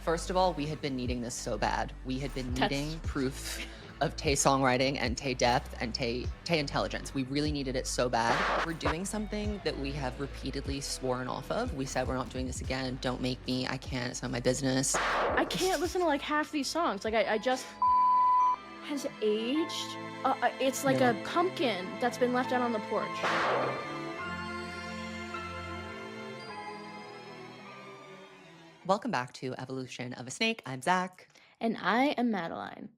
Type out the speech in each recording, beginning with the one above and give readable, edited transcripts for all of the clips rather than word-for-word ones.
First of all, we had been needing this so bad. We had been needing That's- proof of Tay songwriting and Tay depth and Tay intelligence. We really needed it so bad. We're doing something that we have repeatedly sworn off of. We said we're not doing this again. Don't make me. I can't. It's not my business. I can't listen to like half these songs. Like I just has aged. It's like No. a pumpkin that's been left out on the porch. Welcome back to Evolution of a Snake. I'm Zach. And I am Madeline.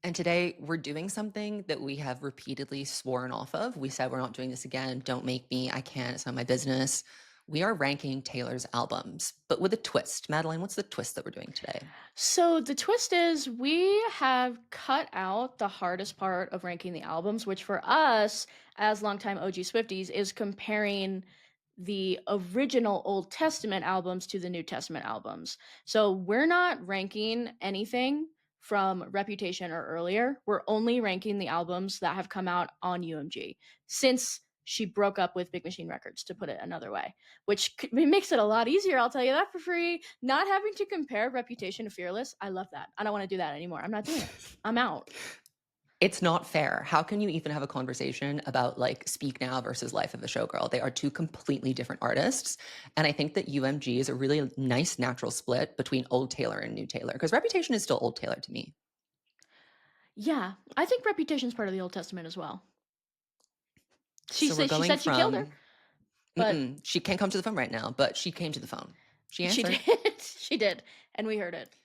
And today we're doing something that we have repeatedly sworn off of. We said we're not doing this again. Don't make me. I can't. It's not my business. We are ranking Taylor's albums, but with a twist. Madeline, what's the twist that we're doing today? So the twist is we have cut out the hardest part of ranking the albums, which for us as longtime OG Swifties is comparing the original Old Testament albums to the New Testament albums. So we're not ranking anything from Reputation or earlier. We're only ranking the albums that have come out on UMG since she broke up with Big Machine Records, to put it another way, which makes it a lot easier. I'll tell you that for free. Not having to compare Reputation to Fearless. I love that. I don't want to do that anymore. I'm not doing it. I'm out. It's not fair. How can you even have a conversation about like Speak Now versus Life of a Showgirl? They are two completely different artists. And I think that UMG is a really nice natural split between old Taylor and new Taylor, because Reputation is still old Taylor to me. Yeah, I think Reputation's part of the Old Testament as well. She So said she killed her. But she can't come to the phone right now, but she came to the phone. She answered. She did. She did. And we heard it.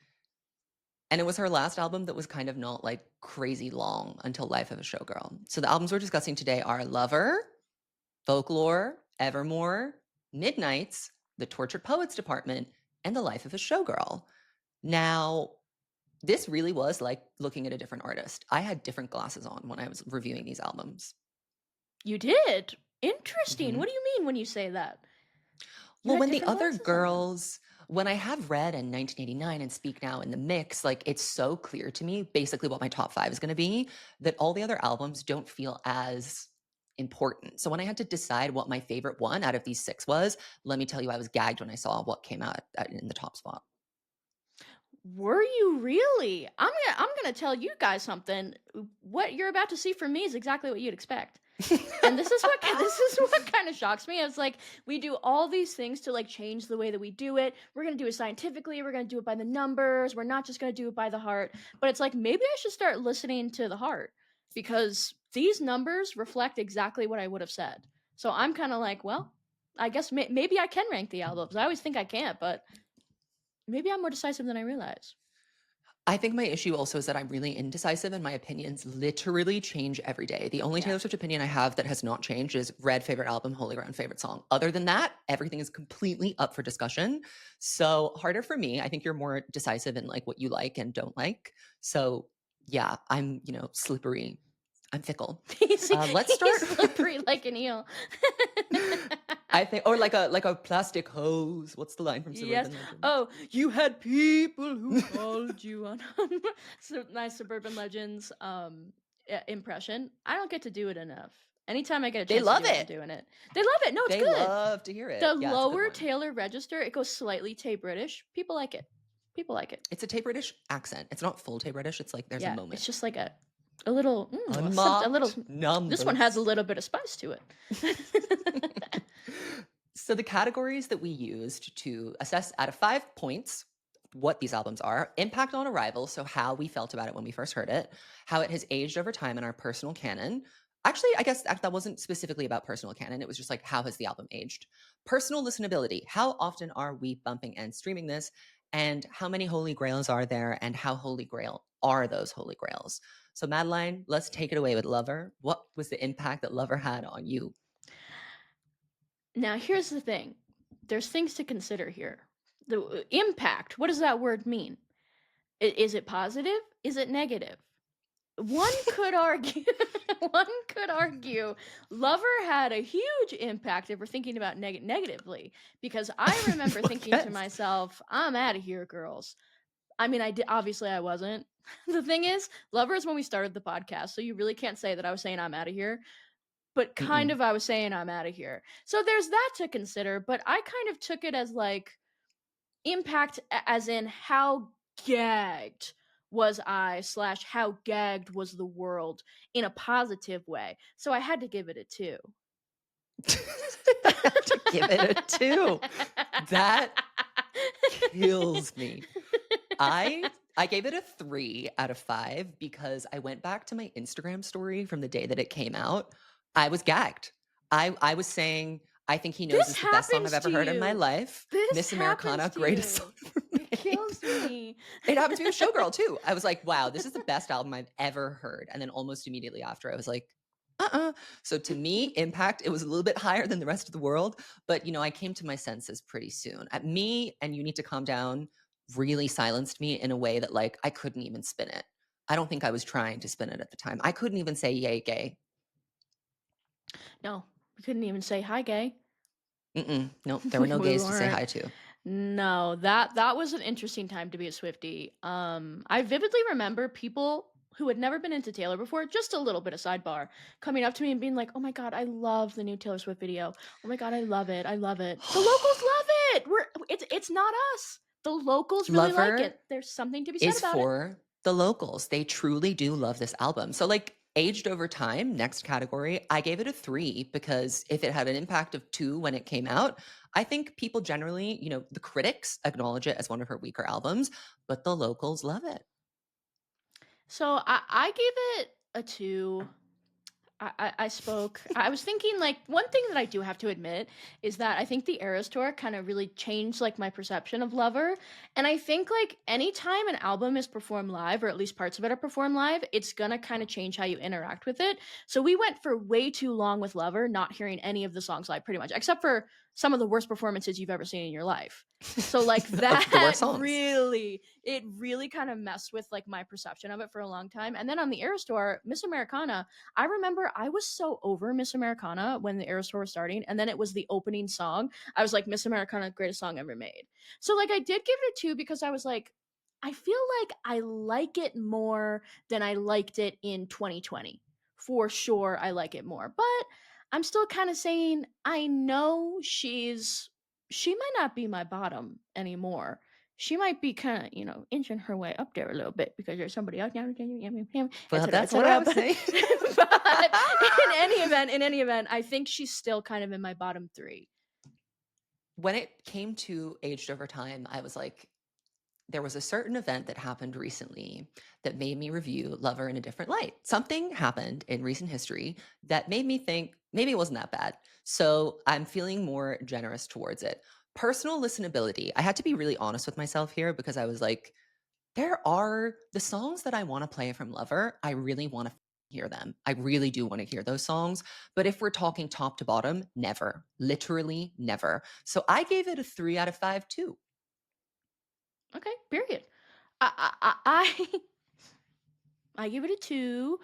And it was her last album that was kind of not like crazy long until Life of a Showgirl. So the albums we're discussing today are Lover, Folklore, Evermore, Midnights, The Tortured Poets Department, and The Life of a Showgirl. Now, this really was like looking at a different artist. I had different glasses on when I was reviewing these albums. You did? Interesting. Mhm. What do you mean when you say that? Well, when the other girls, when I have Red and 1989 and Speak Now in the mix, like it's so clear to me basically what my top 5 is going to be, that all the other albums don't feel as important. So when I had to decide what my favorite one out of these 6 was, let me tell you, I was gagged when I saw what came out in the top spot. Were you really? I'm gonna tell you guys something. What you're about to see from me is exactly what you'd expect. And this is what kind of shocks me. It's like we do all these things to like change the way that we do it. We're gonna do it scientifically. We're gonna do it by the numbers. We're not just gonna do it by the heart. But it's like maybe I should start listening to the heart, because these numbers reflect exactly what I would have said. So I'm kind of like, well, I guess maybe I can rank the albums. I always think I can't, but maybe I'm more decisive than I realize. I think my issue also is that I'm really indecisive and my opinions literally change every day. The only Taylor Swift opinion I have that has not changed is Red favorite album, Holy Ground favorite song. Other than that, everything is completely up for discussion. So harder for me. I think you're more decisive in like what you like and don't like. So yeah, I'm, slippery. I'm fickle. Let's start. He's slippery like an eel. I think, or like a plastic hose. What's the line from Suburban Legends? Oh, you had people who called you on my Suburban Legends impression. I don't get to do it enough. Anytime I get a chance, They love to do it. I'm doing it. They love it. No, it's they good. They love to hear it. The lower Taylor register, it goes slightly Tay British. People like it. It's a Tay British accent. It's not full Tay British. It's like there's a moment. It's just like a little, numbers. This one has a little bit of spice to it. So the categories that we used to assess out of 5 points what these albums are: impact on arrival, so how we felt about it when we first heard it, how it has aged over time in our personal canon. Actually, I guess that wasn't specifically about personal canon. It was just like, how has the album aged? Personal listenability. How often are we bumping and streaming this? And how many holy grails are there? And how holy grail are those holy grails? So Madeline, let's take it away with Lover. What was the impact that Lover had on you? Now, here's the thing. There's things to consider here. The impact, what does that word mean? Is it positive? Is it negative? One could argue Lover had a huge impact if we're thinking about negatively, because I remember thinking to myself, I'm out of here, girls. I mean, obviously I wasn't. The thing is, Lover is when we started the podcast, so you really can't say that I was saying I'm out of here. But kind of I was saying I'm out of here. So there's that to consider, but I kind of took it as like, impact as in how gagged was I slash how gagged was the world in a positive way. So I had to give it a 2. I have to give it a 2. That kills me. I gave it a 3 out of 5 because I went back to my Instagram story from the day that it came out. I was gagged. I was saying, "I think he knows" This is the best song I've happens to ever heard in my you. life. This Miss happens Americana, to greatest song you. ever It made. kills me. It happened to me with Showgirl too. I was like, "Wow, this is the best album I've ever heard." And then almost immediately after, I was like, "Uh-uh." So to me, impact, it was a little bit higher than the rest of the world, but, I came to my senses pretty soon. At me and You Need to Calm Down really silenced me in a way that, like, I couldn't even spin it. I don't think I was trying to spin it at the time. I couldn't even say, "Yay, gay." No, we couldn't even say hi, gay. Nope, there were no We gays to say weren't. hi to. No, that was an interesting time to be a Swiftie. I vividly remember people who had never been into Taylor before, just a little bit of sidebar, coming up to me and being like, "Oh my god, I love the new Taylor Swift video. Oh my god, I love it. I love it. The locals love it. It's not us. The locals really like Lover it. There's something to be said is about it." for the locals. They truly do love this album. So, like, aged over time, next category, I gave it a 3 because if it had an impact of 2 when it came out, I think people generally, the critics acknowledge it as one of her weaker albums, but the locals love it. So I gave it a 2. I spoke. I was thinking, like, one thing that I do have to admit is that I think the Eras tour kind of really changed like my perception of Lover. And I think like anytime an album is performed live, or at least parts of it are performed live, it's gonna kind of change how you interact with it. So we went for way too long with Lover, not hearing any of the songs live, pretty much, except for some of the worst performances you've ever seen in your life. So like Of the that worst songs. really kind of messed with like my perception of it for a long time. And then on the Eras tour, Miss Americana, I remember I was so over Miss Americana when the Eras tour was starting, and then it was the opening song. I was like, Miss Americana, greatest song ever made. So like I did give it a 2 because I was like, I feel like I like it more than I liked it in 2020. For sure, I like it more. But I'm still kind of saying I know she might not be my bottom anymore. She might be kind of, inching her way up there a little bit because there's somebody out there, Well, etc., that's what I etc. was saying. But in any event, I think she's still kind of in my bottom 3. When it came to aged over time, I was like, there was a certain event that happened recently that made me review Lover in a different light. Something happened in recent history that made me think maybe it wasn't that bad. So I'm feeling more generous towards it. Personal listenability. I had to be really honest with myself here because I was like, there are the songs that I want to play from Lover. I really want to hear them. I really do want to hear those songs. But if we're talking top to bottom, never, literally never. So I gave it a 3 out of 5 too. Okay, period. I I give it a 2.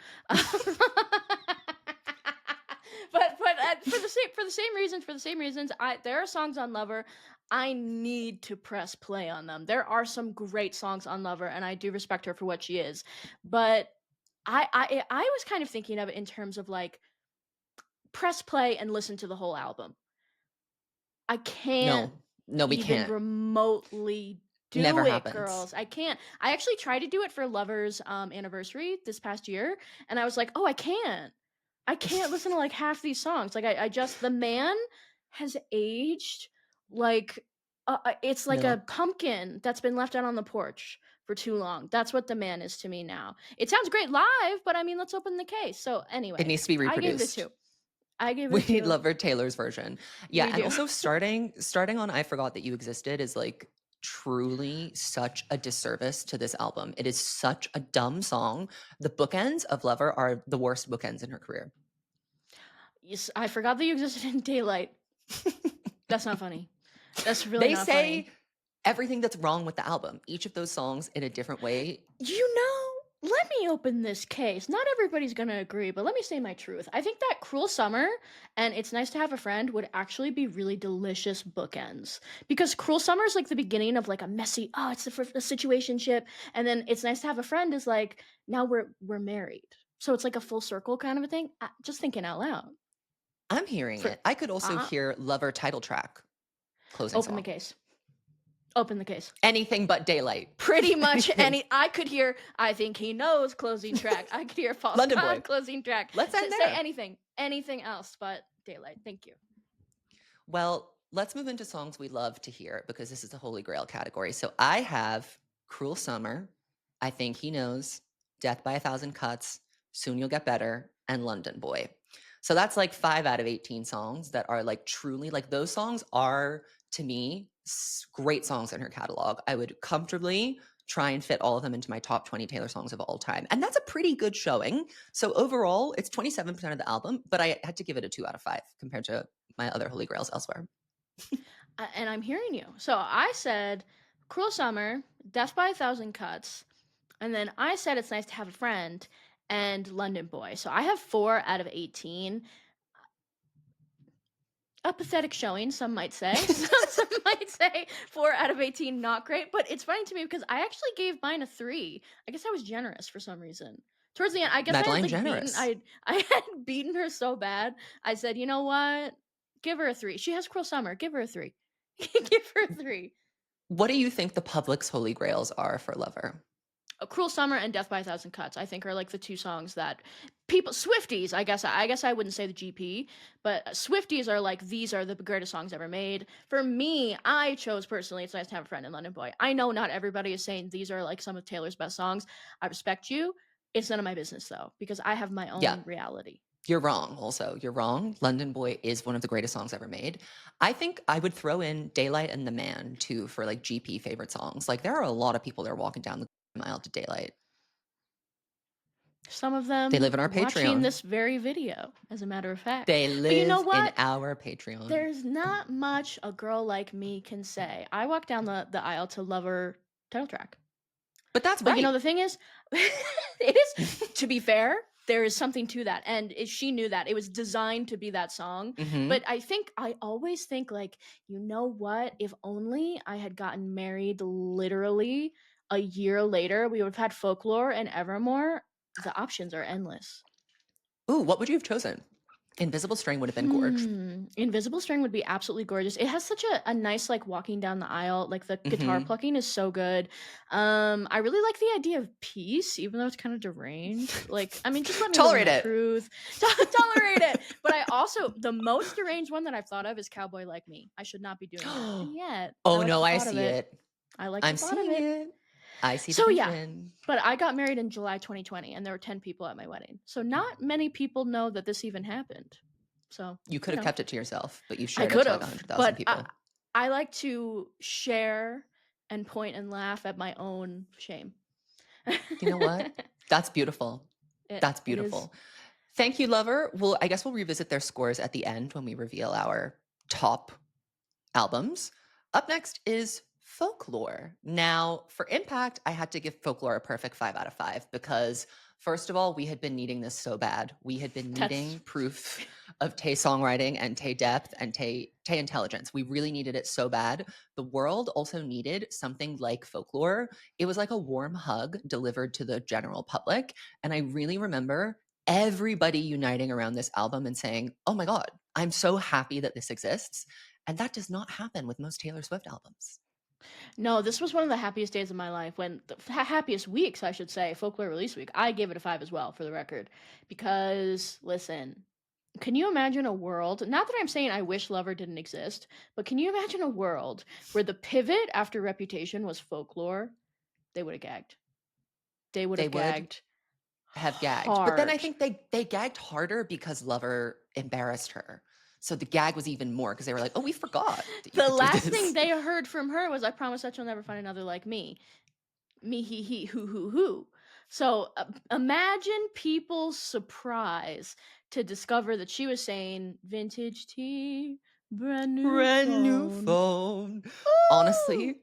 But for the same reasons, I there are songs on Lover I need to press play on them. There are some great songs on Lover, and I do respect her for what she is. But I was kind of thinking of it in terms of like press play and listen to the whole album. I can't No, no, we even can't. remotely Never do it, happens. girls. I can't. I actually tried to do it for Lover's anniversary this past year, and I was like, oh, I can't. I can't listen to like half these songs. Like I just the man has aged like it's like a No, pumpkin that's been left out on the porch for too long. That's what the man is to me now. It sounds great live, but I mean, let's open the case. So it anyway, needs to be I gave it a reproduced. 2. I gave it We a need 2. Lover Taylor's version. Yeah, We and do. also starting on I Forgot That You Existed is like truly such a disservice to this album. It is such a dumb song. The bookends of Lover are the worst bookends in her career. Yes, I forgot that you existed in daylight. That's not funny. That's really They not say funny. everything that's wrong with the album, each of those songs in a different way. You know, let me open this case. Not everybody's gonna agree, but let me say my truth. I think that Cruel Summer and It's Nice to Have a Friend would actually be really delicious bookends. Because Cruel Summer is like the beginning of like a messy, oh, it's a situationship, and then It's Nice to Have a Friend is like, now we're married. So it's like a full circle kind of a thing. Just thinking out loud. I'm hearing For it. I could also uh, hear Lover title track closing open the song. case. Open the case. Anything but Daylight. Pretty much any. I could hear. I think he knows closing track. I could hear false London Boy. god closing track. Let's end Say there. anything else but Daylight. Thank you. Well, let's move into songs we love to hear because this is the Holy Grail category. So I have Cruel Summer, I Think He Knows, Death by a Thousand Cuts, Soon You'll Get Better, and London Boy. So that's like 5 out of 18 songs that are like truly like those songs are to me great songs in her catalog. I would comfortably try and fit all of them into my top 20 Taylor songs of all time. And that's a pretty good showing. So overall, it's 27% of the album, but I had to give it a 2 out of 5 compared to my other Holy Grails elsewhere. And I'm hearing you. So I said Cruel Summer, Death by a Thousand Cuts, and then I said It's Nice to Have a Friend and London Boy. So I have 4 out of 18. A pathetic showing, some might say. Some might say 4 out of 18, not great. But it's funny to me because I actually gave mine a 3. I guess I was generous for some reason. Towards the end, I guess MADELINE I had generous. I had beaten her so bad. I said, you know what? Give her a 3. She has Cruel Summer. Give her a 3. Give her a 3. What do you think the public's Holy Grails are for Lover? Cruel Summer and Death by a Thousand Cuts, I think, are like the 2 songs that people, Swifties, I guess I wouldn't say the GP, but Swifties are like, these are the greatest songs ever made. For me, I chose personally It's Nice to Have a Friend and London Boy. I know not everybody is saying these are like some of Taylor's best songs. I respect you. It's none of my business though, because I have my own reality. You're wrong also. You're wrong. London Boy is one of the greatest songs ever made. I think I would throw in Daylight and The Man too for like GP favorite songs. Like there are a lot of people that are walking down the mile to Daylight. Some of them they live in our watching Patreon. This very video, as a matter of fact. They live but you know what? in our Patreon. There's not much a girl like me can say. I walked down the aisle to Lover title track. But that's right. But you know, the thing is, it is, to be fair, there is something to that. And she knew that. It was designed to be that song. Mhm. But I always think like, you know what? If only I had gotten married literally a year later, we would have had Folklore and Evermore. The options are endless. Ooh, what would you have chosen? Invisible String would have been gorgeous. Invisible String would be absolutely gorgeous. It has such a nice like walking down the aisle. Like the guitar plucking is so good. I really like the idea of peace, even though it's kind of deranged. Like, I mean, just let me tolerate know the it. truth. Tolerate it. But I also, the most deranged one that I've thought of is Cowboy Like Me. I should not be doing that. And yet, oh no, I see it. I like I'm the thought of seeing it. I see. So the yeah, vision. but I got married in July 2020, and there were 10 people at my wedding. So not many people know that this even happened. So you could have kept it to yourself, but you I shared it could to like have, 100,000 people. I like to share and point and laugh at my own shame. You know what? That's beautiful. That's beautiful. Thank you, Lover. Well, I guess we'll revisit their scores at the end when we reveal our top albums. Up next is Folklore. Now, for Impact, I had to give Folklore a perfect 5 out of 5 because, first of all, we had been needing this so bad. We had been needing proof of Tay songwriting and Tay depth and Tay intelligence. We really needed it so bad. The world also needed something like Folklore. It was like a warm hug delivered to the general public. And I really remember everybody uniting around this album and saying, oh my God, I'm so happy that this exists. And that does not happen with most Taylor Swift albums. No, this was one of the happiest days of my life. When the happiest weeks, I should say, Folklore release week. I gave it a 5 as well, for the record, because listen, can you imagine a world? Not that I'm saying I wish Lover didn't exist, but can you imagine a world where the pivot after Reputation was Folklore? They would have gagged. They would have gagged. Have gagged, but then I think they gagged harder because Lover embarrassed her. So the gag was even more because they were like, oh, we forgot. The last thing they heard from her was, I promise that you'll never find another like me. Me, he, who. So imagine people's surprise to discover that she was saying vintage tea, brand new phone. Honestly,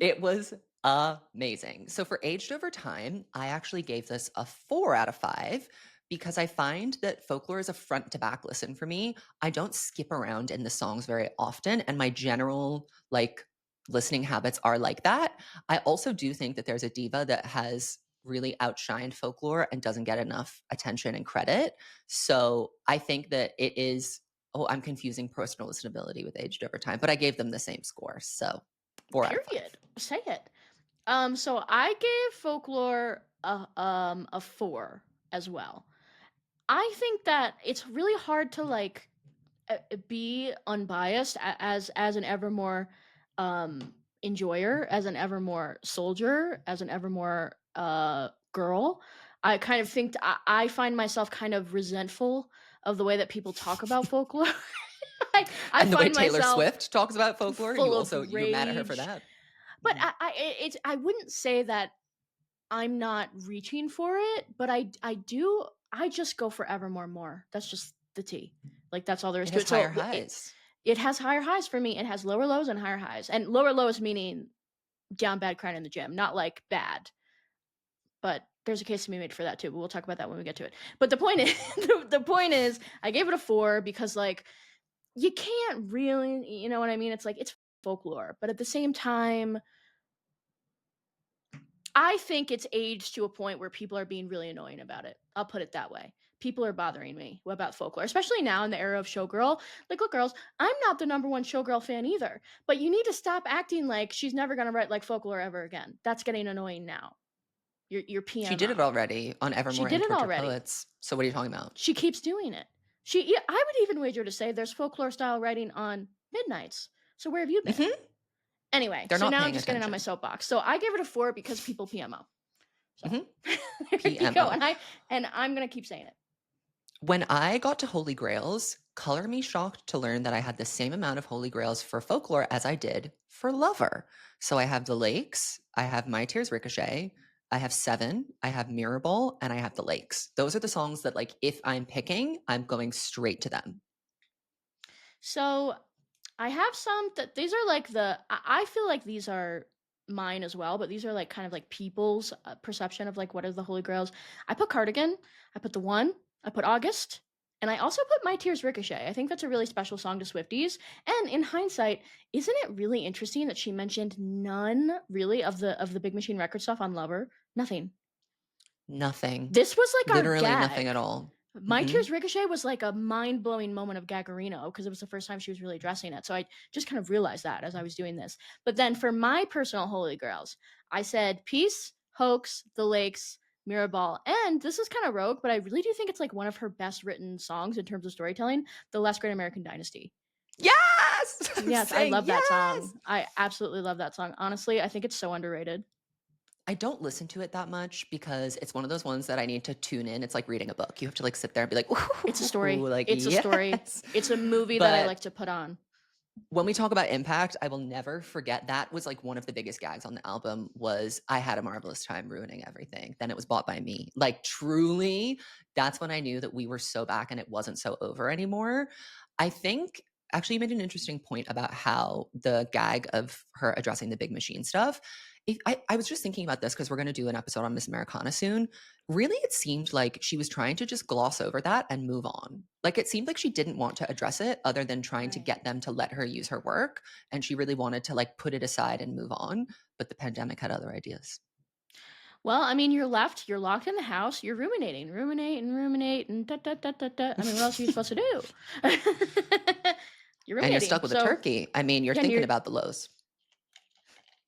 it was amazing. So for Aged Over Time, I actually gave this a 4 out of 5 because I find that Folklore is a front to back listen for me. I don't skip around in the songs very often, and my general like listening habits are like that. I also do think that there's a diva that has really outshined Folklore and doesn't get enough attention and credit. So I think that it is, I'm confusing personal listenability with Aged Over Time, but I gave them the same score. So 4 out of 5. Period. Say it. So I gave Folklore a 4 as well. I think that it's really hard to like be unbiased as an Evermore enjoyer, as an Evermore soldier, as an Evermore girl. I kind of think I find myself kind of resentful of the way that people talk about Folklore. I And the way find Taylor myself Swift talks about folklore, full of you're mad at her for rage. that. But Mhm. I wouldn't say that I'm not reaching for it, but I just go for Evermore more. That's just the tea. Like that's all there is It to has it. higher So highs. it has higher highs for me. It has lower lows and higher highs. And lower lows meaning down bad crying in the gym, not like bad. But there's a case to be made for that too. But we'll talk about that when we get to it. But the point is the point is I gave it a 4 because like you can't really, you know what I mean? It's like it's folklore, but at the same time I think it's aged to a point where people are being really annoying about it. I'll put it that way. People are bothering me about folklore, especially now in the era of Showgirl. Like, look, girls, I'm not the number one Showgirl fan either, but you need to stop acting like she's never going to write like folklore ever again. That's getting annoying now. Your She did it PMO. already on She Evermore did and it Tortured already. Poets. So what are you talking about? She keeps doing it. Yeah, I would even wager to say there's folklore style writing on Midnights. So where have you been? Mhm. Anyway, They're so not now I'm paying just getting on my attention. soapbox. So I give it a 4 because people PMO. So Mhm. there you go. PMO. And I'm gonna keep saying it. When I got to Holy Grails, color me shocked to learn that I had the same amount of Holy Grails for folklore as I did for Lover. So I have the lakes, I have My Tears Ricochet, I have Seven, I have Mirrorball, and I have the lakes. Those are the songs that, like, if I'm picking, I'm going straight to them. So I have some that these are like I feel like these are mine as well, but these are like kind of like people's perception of like what are the holy grails. I put Cardigan, I put the one, I put August, and I also put My Tears Ricochet. I think that's a really special song to Swifties. And in hindsight, isn't it really interesting that she mentioned none really of the Big Machine record stuff on Lover? Nothing. Nothing. This was like our Literally nothing at gag. all. My Mhm. Tears Ricochet was like a mind blowing moment of Gaggerino because it was the first time she was really addressing it. So I just kind of realized that as I was doing this. But then for my personal Holy Grails, I said Peace, Hoax, The Lakes, Mirrorball, and this is kind of rogue, but I really do think it's like one of her best written songs in terms of storytelling, The Last Great American Dynasty. Yes! I'm Yes, I saying love that yes! song. I absolutely love that song. Honestly, I think it's so underrated. I don't listen to it that much because it's one of those ones that I need to tune in. It's like reading a book. You have to like sit there and be like, It's a "Ooh, story. like It's a story. yes." It's a movie that I But like to put on. when we talk about impact, I will never forget that was like one of the biggest gags on the album was I had a marvelous time ruining everything. Then it was bought by me. Like truly, that's when I knew that we were so back and it wasn't so over anymore. I think actually you made an interesting point about how the gag of her addressing the big machine stuff. I was just thinking about this because we're going to do an episode on Miss Americana soon. Really, it seemed like she was trying to just gloss over that and move on. Like it seemed like she didn't want to address it other than trying to Right. get them to let her use her work. And she really wanted to like put it aside and move on. But the pandemic had other ideas. Well, I mean, you're left, you're locked in the house, you're ruminating, ruminate, and da da da da da. I mean, what else are you supposed to do? You're And you're ruminating. stuck with a So, turkey. I mean, you're again, thinking you're about the lows.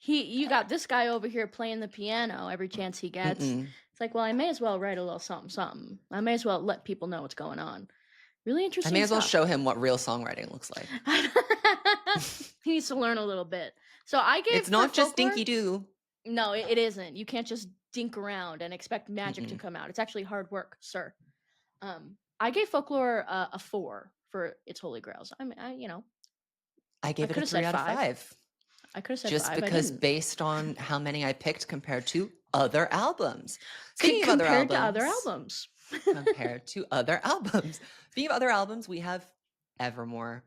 you got this guy over here playing the piano every chance he gets. Mm-mm. It's like, well, I may as well write a little something, something. I may as well let people know what's going on. Really I may interesting as well stuff. show him what real songwriting looks like. He needs to learn a little bit. So I gave It's for not just folklore. dinky doo. No, it isn't. You can't just dink around and expect magic to Mm-mm. come out. It's actually hard work, sir. I gave folklore a 4 for its holy grails. I I gave it could a have three said out of 5. five. I could have said Just 5. I because didn't. based on how many I picked compared to other albums. Speaking of other Compared to other albums, albums. compared to other albums. Speaking of other albums, we have Evermore.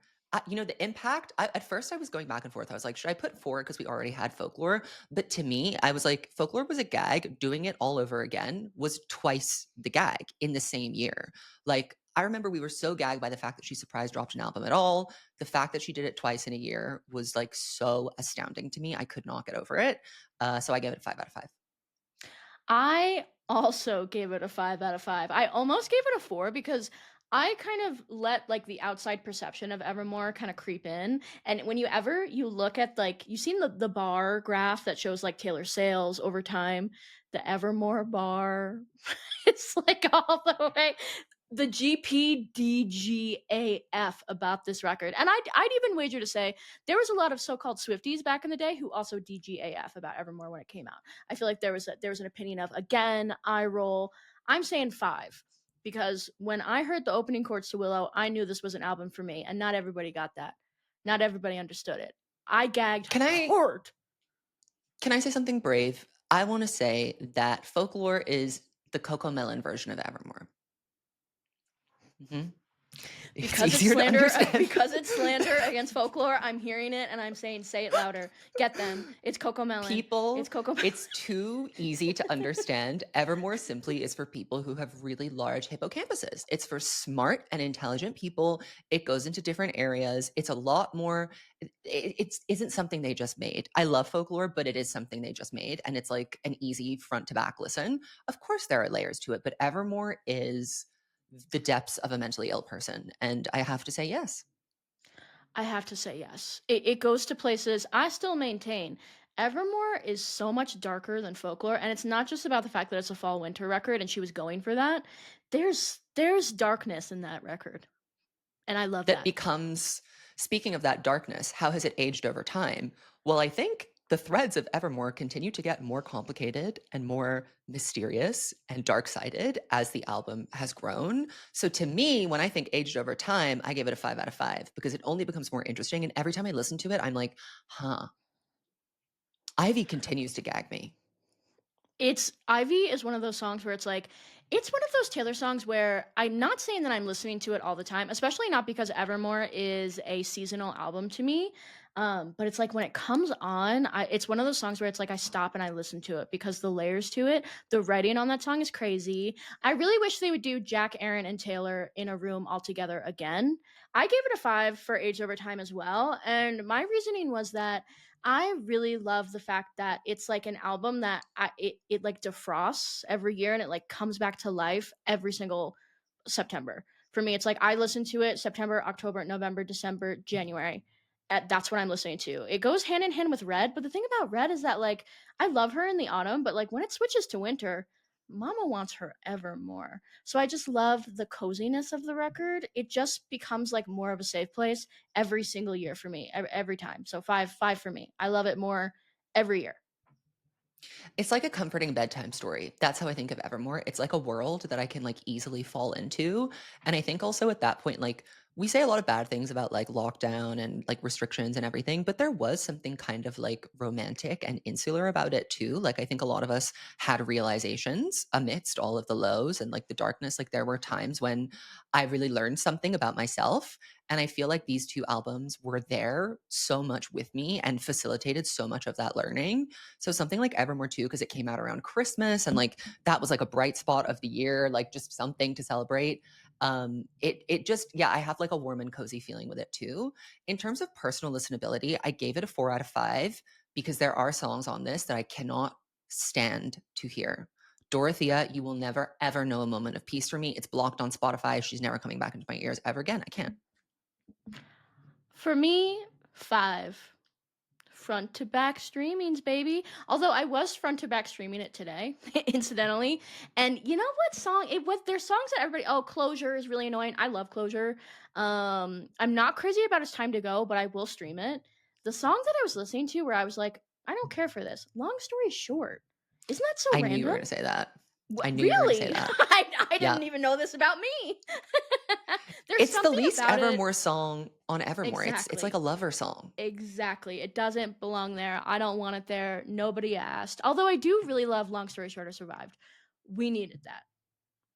The impact. At first, I was going back and forth. I was like, should I put 4 because we already had Folklore? But to me, I was like, Folklore was a gag. Doing it all over again was twice the gag in the same year. Like, I remember we were so gagged by the fact that she surprise dropped an album at all. The fact that she did it twice in a year was like so astounding to me. I could not get over it. So I gave it a 5 out of 5. I also gave it a 5 out of 5. I almost gave it a 4 because I kind of let like the outside perception of Evermore kind of creep in. And when you look at like you've seen the bar graph that shows like Taylor sales over time, the Evermore bar, it's like all the way the GPDGAF about this record. And I'd even wager to say there was a lot of so-called Swifties back in the day who also DGAF about Evermore when it came out. I feel like there was an opinion of again, eye roll. I'm saying 5 because when I heard the opening chords to Willow, I knew this was an album for me, and not everybody got that. Not everybody understood it. I gagged Can I hard. can I say something brave? I want to say that Folklore is the Coco Melon version of Evermore. Mhm. It's Because it's easier to slander understand. because it's slander against folklore. I'm hearing it and I'm saying say it louder. Get them. It's Coco Melon. It's People, Coco Melon. it's too easy to understand. Evermore simply is for people who have really large hippocampuses. It's for smart and intelligent people. It goes into different areas. It's a lot more. It isn't something they just made. I love Folklore, but it is something they just made, and it's like an easy front to back listen. Of course, there are layers to it, but Evermore is the depths of a mentally ill person, and I have to say yes. I have to say yes. It goes to places I still maintain. Evermore is so much darker than folklore, and it's not just about the fact that it's a fall winter record and she was going for that. There's darkness in that record, and I love That that. becomes, speaking of that darkness, how has it aged over time? Well, I think the threads of Evermore continue to get more complicated and more mysterious and dark-sided as the album has grown. So to me, when I think aged over time, I give it a 5 out of 5 because it only becomes more interesting, and every time I listen to it, I'm like, "Huh, Ivy continues to gag me." It's Ivy is one of those songs where it's one of those Taylor songs where I'm not saying that I'm listening to it all the time, especially not because Evermore is a seasonal album to me. But it's like when it comes on, it's one of those songs where it's like I stop and I listen to it because the layers to it, the writing on that song is crazy. I really wish they would do Jack, Aaron, and Taylor in a room all together again. I gave it a 5 for Age Over Time as well, and my reasoning was that I really love the fact that it's like an album that it like defrosts every year and it like comes back to life every single September. For me, it's like I listen to it September, October, November, December, January. That's what I'm listening to. It goes hand in hand with Red, but the thing about Red is that like I love her in the autumn, but like when it switches to winter, Mama wants her ever more. So I just love the coziness of the record. It just becomes like more of a safe place every single year for me, every time. So 5 for me. I love it more every year. It's like a comforting bedtime story. That's how I think of Evermore. It's like a world that I can like easily fall into. And I think also at that point, like we say a lot of bad things about like lockdown and like restrictions and everything, but there was something kind of like romantic and insular about it too. Like I think a lot of us had realizations amidst all of the lows and like the darkness. Like there were times when I really learned something about myself. And I feel like these two albums were there so much with me and facilitated so much of that learning. So something like Evermore too, because it came out around Christmas and like that was like a bright spot of the year, like just something to celebrate. It just, yeah, I have like a warm and cozy feeling with it too. In terms of personal listenability, I gave it a 4 out of 5 because there are songs on this that I cannot stand to hear. Dorothea, you will never ever know a moment of peace for me. It's blocked on Spotify. She's never coming back into my ears ever again. I can't. For me, 5. Front to back streamings, baby. Although I was front to back streaming it today, incidentally. And you know what song? It was there's songs that everybody. Oh, Closure is really annoying. I love Closure. I'm not crazy about It's Time to Go, but I will stream it. The song that I was listening to, where I was like, I don't care for this. Long story short, isn't that so I knew you were random? going to say that. What I knew you were going to say really? that. I Yeah. didn't even know this about me. There's It's the something least about it. Evermore song on Evermore. It's like a Exactly. lover song. Exactly. It doesn't belong there. I don't want it there. Nobody asked. Although I do really love Long Story Short I Survived. We needed that.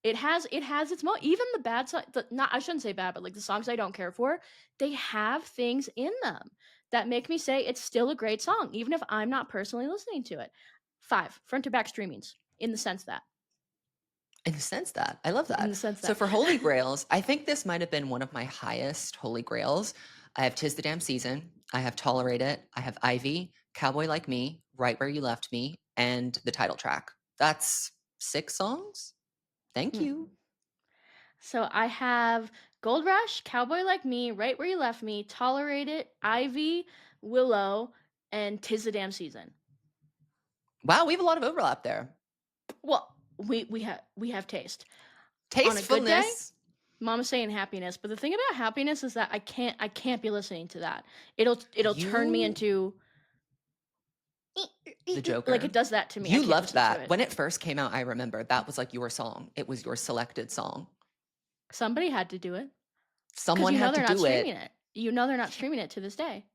It has its even the bad song not I shouldn't say bad, but like the songs I don't care for, they have things in them that make me say it's still a great song, even if I'm not personally listening to it. 5, front to back streamings, in the sense that. In the sense that I love In that. the sense So that. for Holy Grails, I think this might have been one of my highest Holy Grails. I have Tis the Damn Season. I have Tolerate It. I have Ivy, Cowboy Like Me, Right Where You Left Me, and the title track. That's 6 songs. Thank Hmm. you. So I have Gold Rush, Cowboy Like Me, Right Where You Left Me, Tolerate It, Ivy, Willow, and 'Tis the Damn Season. Wow, we have a lot of overlap there. Well, we have taste. On a good day, Tastefulness. Mama's saying Happiness, but the thing about Happiness is that I can't be listening to that. It'll turn me You, into the like it Joker. does that to me. I You can't loved listen to that. it. When it first came out, I remember that was like your song. It was your selected song. Somebody had to do it because Someone had to they're not do streaming it. it. They're not streaming it to this day.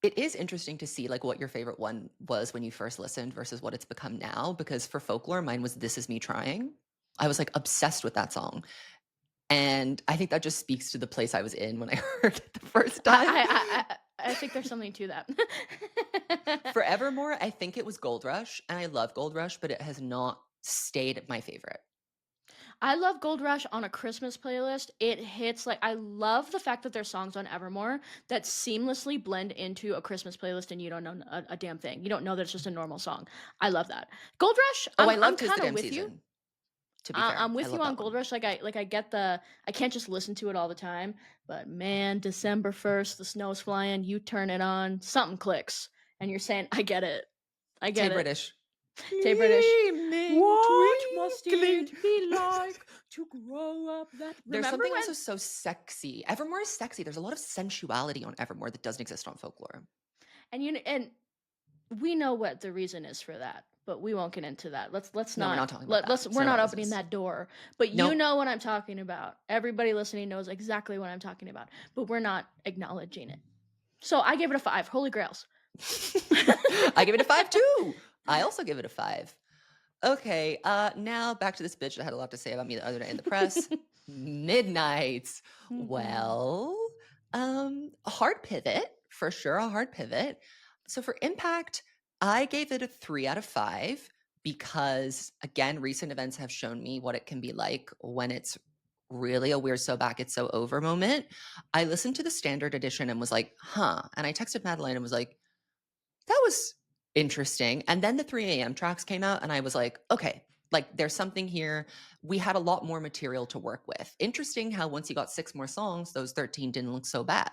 It is interesting to see like what your favorite one was when you first listened versus what it's become now. Because for folklore, mine was "This Is Me Trying." I was like obsessed with that song, and I think that just speaks to the place I was in when I heard it the first time. I think there's something to that. Forevermore, I think it was Gold Rush, and I love Gold Rush, but it has not stayed my favorite. I love Gold Rush on a Christmas playlist. It hits like I love the fact that there's songs on Evermore that seamlessly blend into a Christmas playlist and you don't know a damn thing. You don't know that it's just a normal song. I love that. Gold Rush, Oh, I I'm loved His the kind of Damn with you. Season, to be fair. I'm I with you love on that Gold one. Rush. I get the I can't just listen to it all the time, but man, December 1st, the snow's flying, you turn it on, something clicks, and you're saying, I get it. I Tay get it. British. Tay British. Dreaming What must twinkling. it be like to grow up that There's remember something when also so sexy. Evermore is sexy. There's a lot of sensuality on Evermore that doesn't exist on Folklore. and we know what the reason is for that, but we won't get into that. Let's No, we're not not talking about that. let's It's we're none of not our opening business. that door. But you Nope. know what I'm talking about. Everybody listening knows exactly what I'm talking about, but we're not acknowledging it. So I gave it a 5. Holy Grails. I give it a 5 too. I also give it a 5. Okay, now back to this bitch that had a lot to say about me the other day in the press. Midnights. Well, a hard pivot, for sure, a hard pivot. So for impact, I gave it a 3 out of 5 because, again, recent events have shown me what it can be like when it's really a "we're so back, it's so over" moment. I listened to the standard edition and was like, huh. And I texted Madeline and was like, that was interesting. And then the 3 a.m. tracks came out, and I was like, okay, like there's something here. We had a lot more material to work with. Interesting how once you got 6 more songs, those 13 didn't look so bad.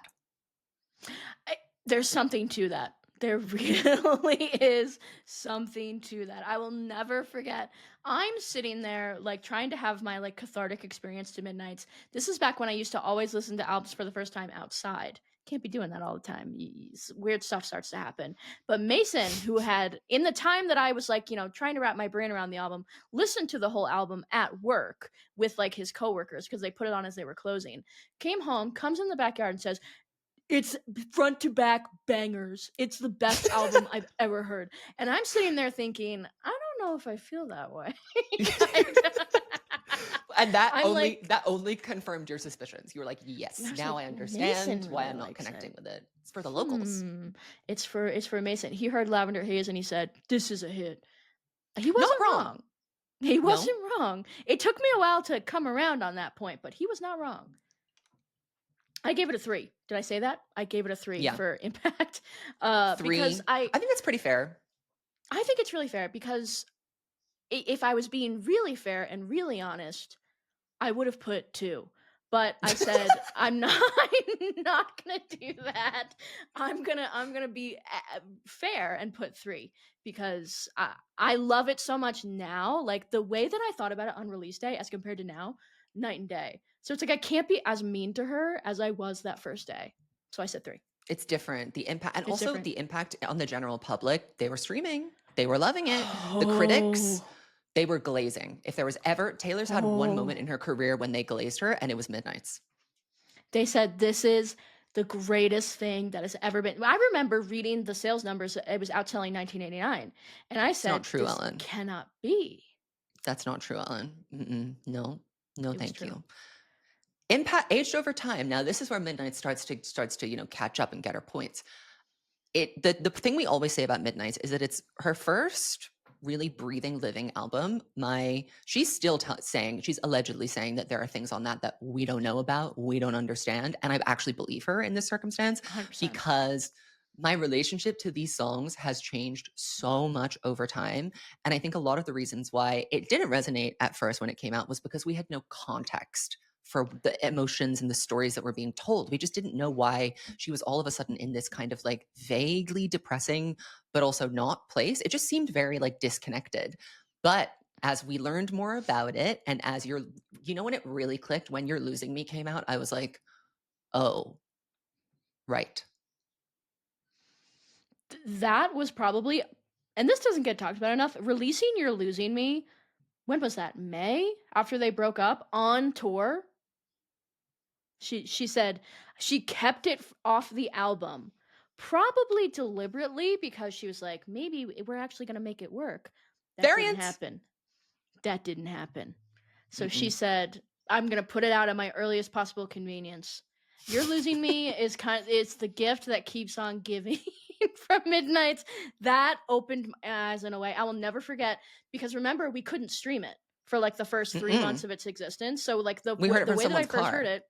There's something to that. There really is something to that. I will never forget. I'm sitting there like trying to have my like cathartic experience to Midnights. This is back when I used to always listen to albums for the first time outside. Can't be doing that all the time. Weird stuff starts to happen. But Mason, who had in the time that I was like, trying to wrap my brain around the album, listened to the whole album at work with like his coworkers because they put it on as they were closing. Came home, comes in the backyard and says, it's front to back bangers. It's the best album I've ever heard. And I'm sitting there thinking, I don't know if I feel that way. And that I'm only like, that only confirmed your suspicions. You were like, yes, I was now like, I understand Mason why really I'm not likes connecting it. with it. It's for the locals. It's for Mason. He heard Lavender Haze and he said, "This is a hit." He Not wasn't wrong. wrong. He No. wasn't wrong. It took me a while to come around on that point, but he was not wrong. I gave it a 3. Did I say that? I gave it a 3 Yeah. for impact. 3. Because I think that's pretty fair. I think it's really fair because if I was being really fair and really honest, I would have put 2. But I said I'm not I'm not going to do that. I'm going to be fair and put 3 because I love it so much now. Like the way that I thought about it on release day as compared to now, night and day. So it's like I can't be as mean to her as I was that first day. So I said 3. It's different. The impact, and It's also different. the impact on the general public, they were streaming. They were loving it. The critics, Oh. they were glazing. If there was ever, Taylor's had one moment in her career when they glazed her, and it was Midnights. They said this is the greatest thing that has ever been. I remember reading the sales numbers. It was outselling 1989, and I It's not said, true, "This Ellen. cannot be." That's not true, Ellen. No, no, It was thank true. you. Impact aged over time. Now, this is where Midnight starts to catch up and get her points. The thing we always say about Midnights is that it's her first really breathing, living album. She's still saying, she's allegedly saying that there are things on that we don't know about, we don't understand, and I actually believe her in this circumstance 100%. because my relationship to these songs has changed so much over time, and I think a lot of the reasons why it didn't resonate at first when it came out was because we had no context for the emotions and the stories that were being told. We just didn't know why she was all of a sudden in this kind of like vaguely depressing, but also not place. It just seemed very like disconnected. But as we learned more about it, and as when it really clicked, when You're Losing Me came out, I was like, oh, right. That was probably, and this doesn't get talked about enough, releasing You're Losing Me, when was that? May? After they broke up on tour? She said she kept it off the album, probably deliberately because she was like, maybe we're actually going to make it work. That didn't Variants. happen. That didn't happen. So she Mm-mm. said, I'm going to put it out at my earliest possible convenience. You're Losing Me is it's the gift that keeps on giving from Midnights. That opened my eyes in a way I will never forget, because remember, we couldn't stream it for like the first 3 months Mm-mm. of its existence. So like the We heard it the from way that I someone's first heard car. it,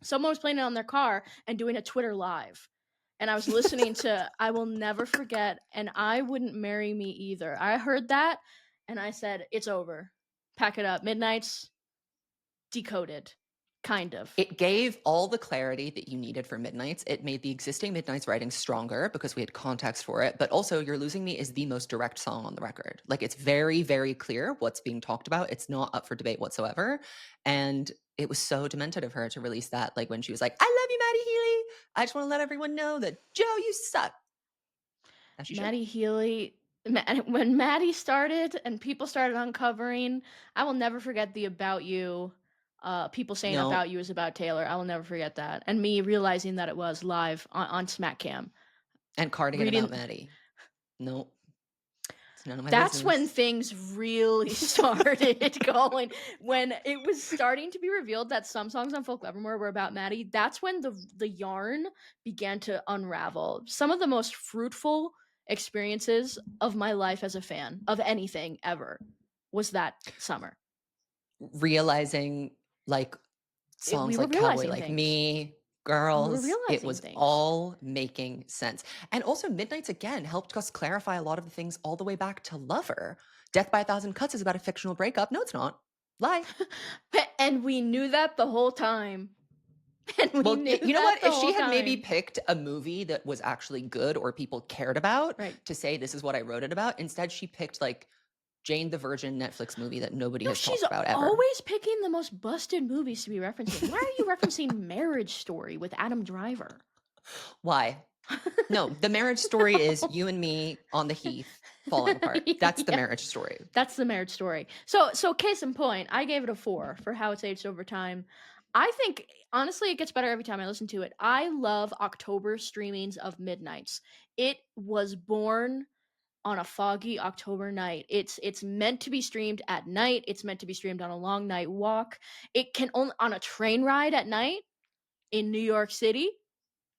someone was playing it on their car and doing a Twitter live. And I was listening to I Will Never Forget and I Wouldn't Marry Me Either. I heard that and I said, it's over. Pack it up. Midnights decoded. Kind of. It gave all the clarity that you needed for Midnights. It made the existing Midnights writing stronger because we had context for it. But also, You're Losing Me is the most direct song on the record. Like, it's very, very clear what's being talked about. It's not up for debate whatsoever. And it was so demented of her to release that, like when she was like, I love you, Maddie Healy. I just want to let everyone know that, Joe, you suck. As she should. Maddie Healy, when Maddie started and people started uncovering, I will never forget the About You. People saying No. About You is about Taylor. I will never forget that. And me realizing that it was live on Smack Cam. And Cardigan Reading, about Maddie. No. It's none of my that's when business. things really started going. When it was starting to be revealed that some songs on Folk Evermore were about Maddie, that's when the yarn began to unravel. Some of the most fruitful experiences of my life as a fan of anything ever was that summer. Realizing, like, We songs were like Cowboy realizing Like things. Me, We were Girls, it realizing was things. all making sense. And also, Midnights again helped us clarify a lot of the things all the way back to Lover. Death by a Thousand Cuts is about a fictional breakup. No, it's not. Lie. And we knew that the whole time. And we Well, knew you know that what? the If she whole had maybe time. picked a movie that was actually good or people cared about Right. to say, this is what I wrote it about, instead she picked like Jane the Virgin Netflix movie that nobody No, has she's talked about ever. always picking the most busted movies to be referencing. Why are you referencing Marriage Story with Adam Driver? Why? No, the marriage story is you and me on the heath falling apart. That's the Yeah, marriage story. that's the Marriage Story. So case in point, I gave it a 4 for how it's aged over time. I think honestly it gets better every time I listen to it. I love October streamings of Midnights. It was born on a foggy October night. It's meant to be streamed at night. It's meant to be streamed on a long night walk. It can only on a train ride at night in New York City.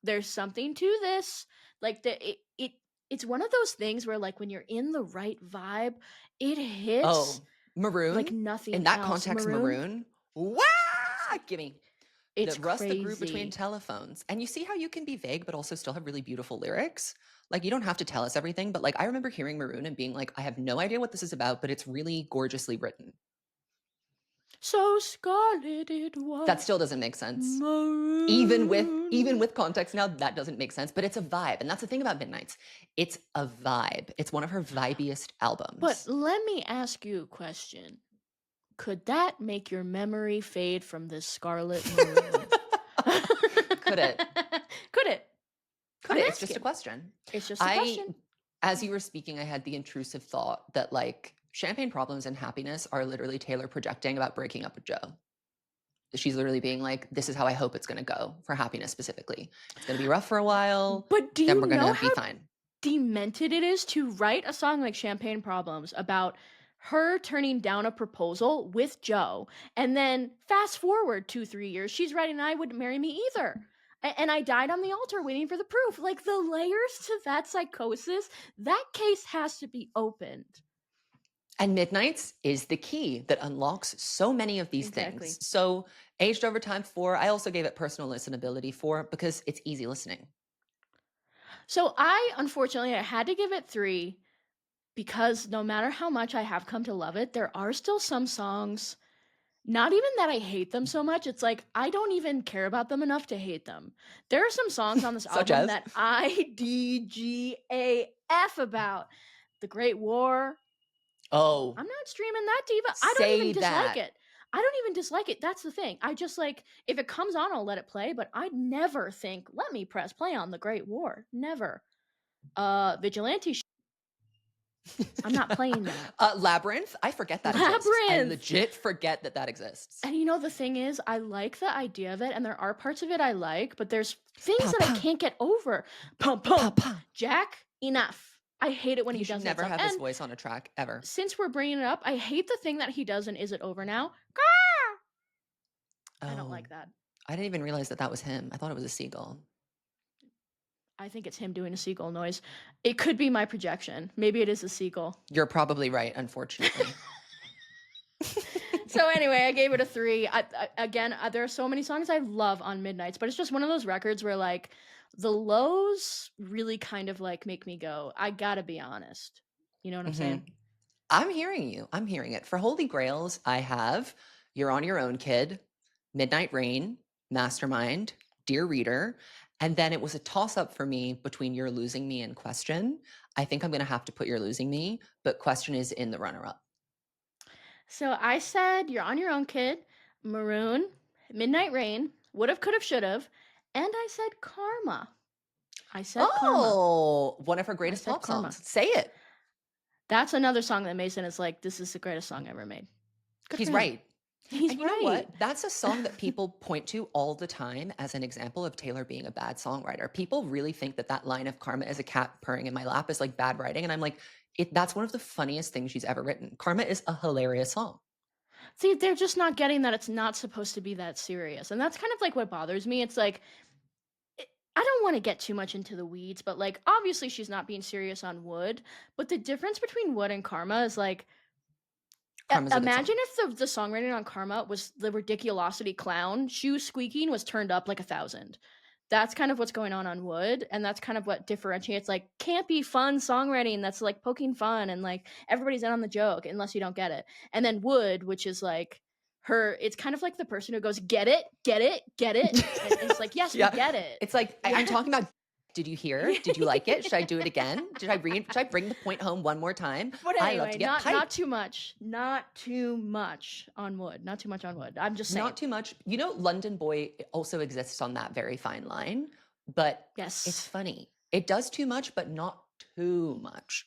There's something to this. Like it's one of those things where like when you're in the right vibe, it hits Oh, like Maroon? In nothing that else. context, Maroon, Maroon? Wow! Gimme. The it's Rust the Group Between crazy. Telephones. And you see how you can be vague, but also still have really beautiful lyrics? Like, you don't have to tell us everything, but like, I remember hearing Maroon and being like, I have no idea what this is about, but it's really gorgeously written. So scarlet it was. That still doesn't make sense. Maroon. Even with context now, that doesn't make sense, but it's a vibe. And that's the thing about Midnights. It's a vibe. It's one of her vibiest But albums. let me ask you a question. Could that make your memory fade from this scarlet maroon? Could it? Could it? Could I'm it? It's just a asking. question. It's just a I, question. as you were speaking, I had the intrusive thought that like champagne problems and happiness are literally Taylor projecting about breaking up with Joe. She's literally being like, this is how I hope it's going to go for happiness specifically. It's going to be rough for a while, But do then you we're going know to be how fine. demented it is to write a song like Champagne Problems about her turning down a proposal with Joe, and then fast forward 2-3 years, she's writing I Wouldn't Marry Me Either. And I died on the altar waiting for the proof. Like the layers to that psychosis, that case has to be opened. And Midnights is the key that unlocks so many of these Exactly. things. So aged over time 4, I also gave it personal listenability 4 because it's easy listening. So I unfortunately I had to give it 3 because no matter how much I have come to love it, there are still some songs Not even that I hate them so much, it's like, I don't even care about them enough to hate them. There are some songs on this Such album as? that I DGAF about. The Great War. Oh, I'm not streaming that diva. I don't even say dislike that. it. I don't even dislike it. That's the thing. I just like if it comes on, I'll let it play, but I never think, let me press play on The Great War. Never. Vigilante I'm not playing that. Labyrinth, I forget that exists. I Labyrinth. legit forget that that exists. And you know the thing is, I like the idea of it, and there are parts of it I like, but there's things Pa that I pa, can't get over. Pum pa pum. pa. Jack, enough. I hate it when He he should does that never stuff. have his And voice on a track ever. since we're bringing it up, I hate the thing that he does in Is It Over Now? I don't Oh, like that. I didn't even realize that that was him. I thought it was a seagull. I think it's him doing a seagull noise. It could be my projection. Maybe it is a seagull. You're probably right, unfortunately. So anyway, I gave it a 3. Again, there are so many songs I love on Midnights, but it's just one of those records where like the lows really kind of like make me go, I gotta be honest. You know what I'm saying? I'm hearing you. I'm hearing it. For Holy Grails, I have You're on Your Own, Kid, Midnight Rain, Mastermind, Dear Reader. And then it was a toss up for me between You're Losing Me and Question. I think I'm going to have to put You're Losing Me, but Question is in the runner up. So I said You're on Your Own, Kid, Maroon, Midnight Rain, Would've, Could've, Should've, and I said Karma. I said Karma. Oh, one of her I greatest said pop Karma. songs. Say it. That's another song that Mason is like, this is the greatest song ever made. Good He's for him. right. He's And you know right. what? That's a song that people point to all the time as an example of Taylor being a bad songwriter. People really think that that line of Karma is a cat purring in my lap is like bad writing. And I'm like, that's one of the funniest things she's ever written. Karma is a hilarious song. See, they're just not getting that it's not supposed to be that serious. And that's kind of like what bothers me. It's like, I don't want to get too much into the weeds, but like, obviously she's not being serious on Wood. But the difference between Wood and Karma is like, Karma's a good song. imagine if the songwriting on Karma was the ridiculosity clown, shoe squeaking was turned up like 1,000. That's kind of what's going on Wood, and that's kind of what differentiates like campy fun songwriting that's like poking fun and like everybody's in on the joke unless you don't get it. And then Wood, which is like it's kind of like the person who goes, get it, get it, get it. And it's like, yes, we get it. It's like, Yeah. I'm talking about, did you hear? Did you like it? Should I do it again? Should I bring the point home one more time? But I love anyway, to get not piped. too much. Not too much on Wood. Not too much on Wood. I'm just saying. Not too much. You know, London Boy also exists on that very fine line, but Yes. it's funny. It does too much, but not too much.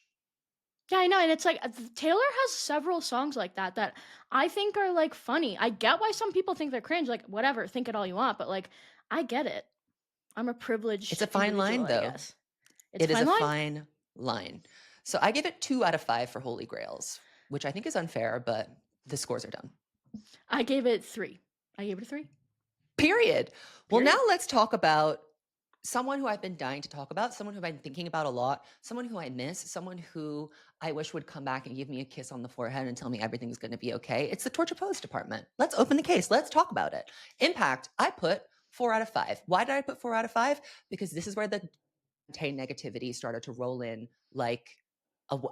Yeah, I know. And it's like Taylor has several songs like that that I think are like funny. I get why some people think they're cringe. Like, whatever, think it all you want. But like, I get it. I'm a privileged It's a fine line, individual, I though. guess. It's It is a line. fine line. So I give it 2 out of 5 for Holy Grails, which I think is unfair, but the scores are done. I gave it 3. I gave it a 3. Period. Well, Period. now let's talk about someone who I've been dying to talk about, someone who I've been thinking about a lot, someone who I miss, someone who I wish would come back and give me a kiss on the forehead and tell me everything's going to be okay. It's the Torture Pose department. Let's open the case. Let's talk about it. Impact, I put 4 out of 5. Why did I put 4 out of 5? Because this is where the Tay negativity started to roll in like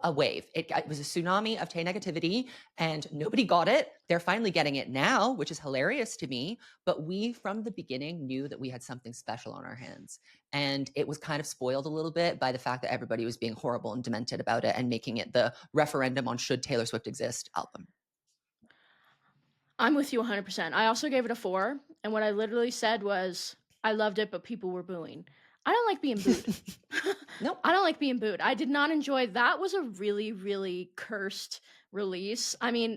a wave. It was a tsunami of Tay negativity and nobody got it. They're finally getting it now, which is hilarious to me. But we, from the beginning, knew that we had something special on our hands. And it was kind of spoiled a little bit by the fact that everybody was being horrible and demented about it and making it the referendum on should Taylor Swift exist album. I'm with you 100%. I also gave it a 4. And what I literally said was, I loved it, but people were booing. I don't like being booed. Nope. I don't like being booed. I did not enjoy that. Was a really, really cursed release. I mean,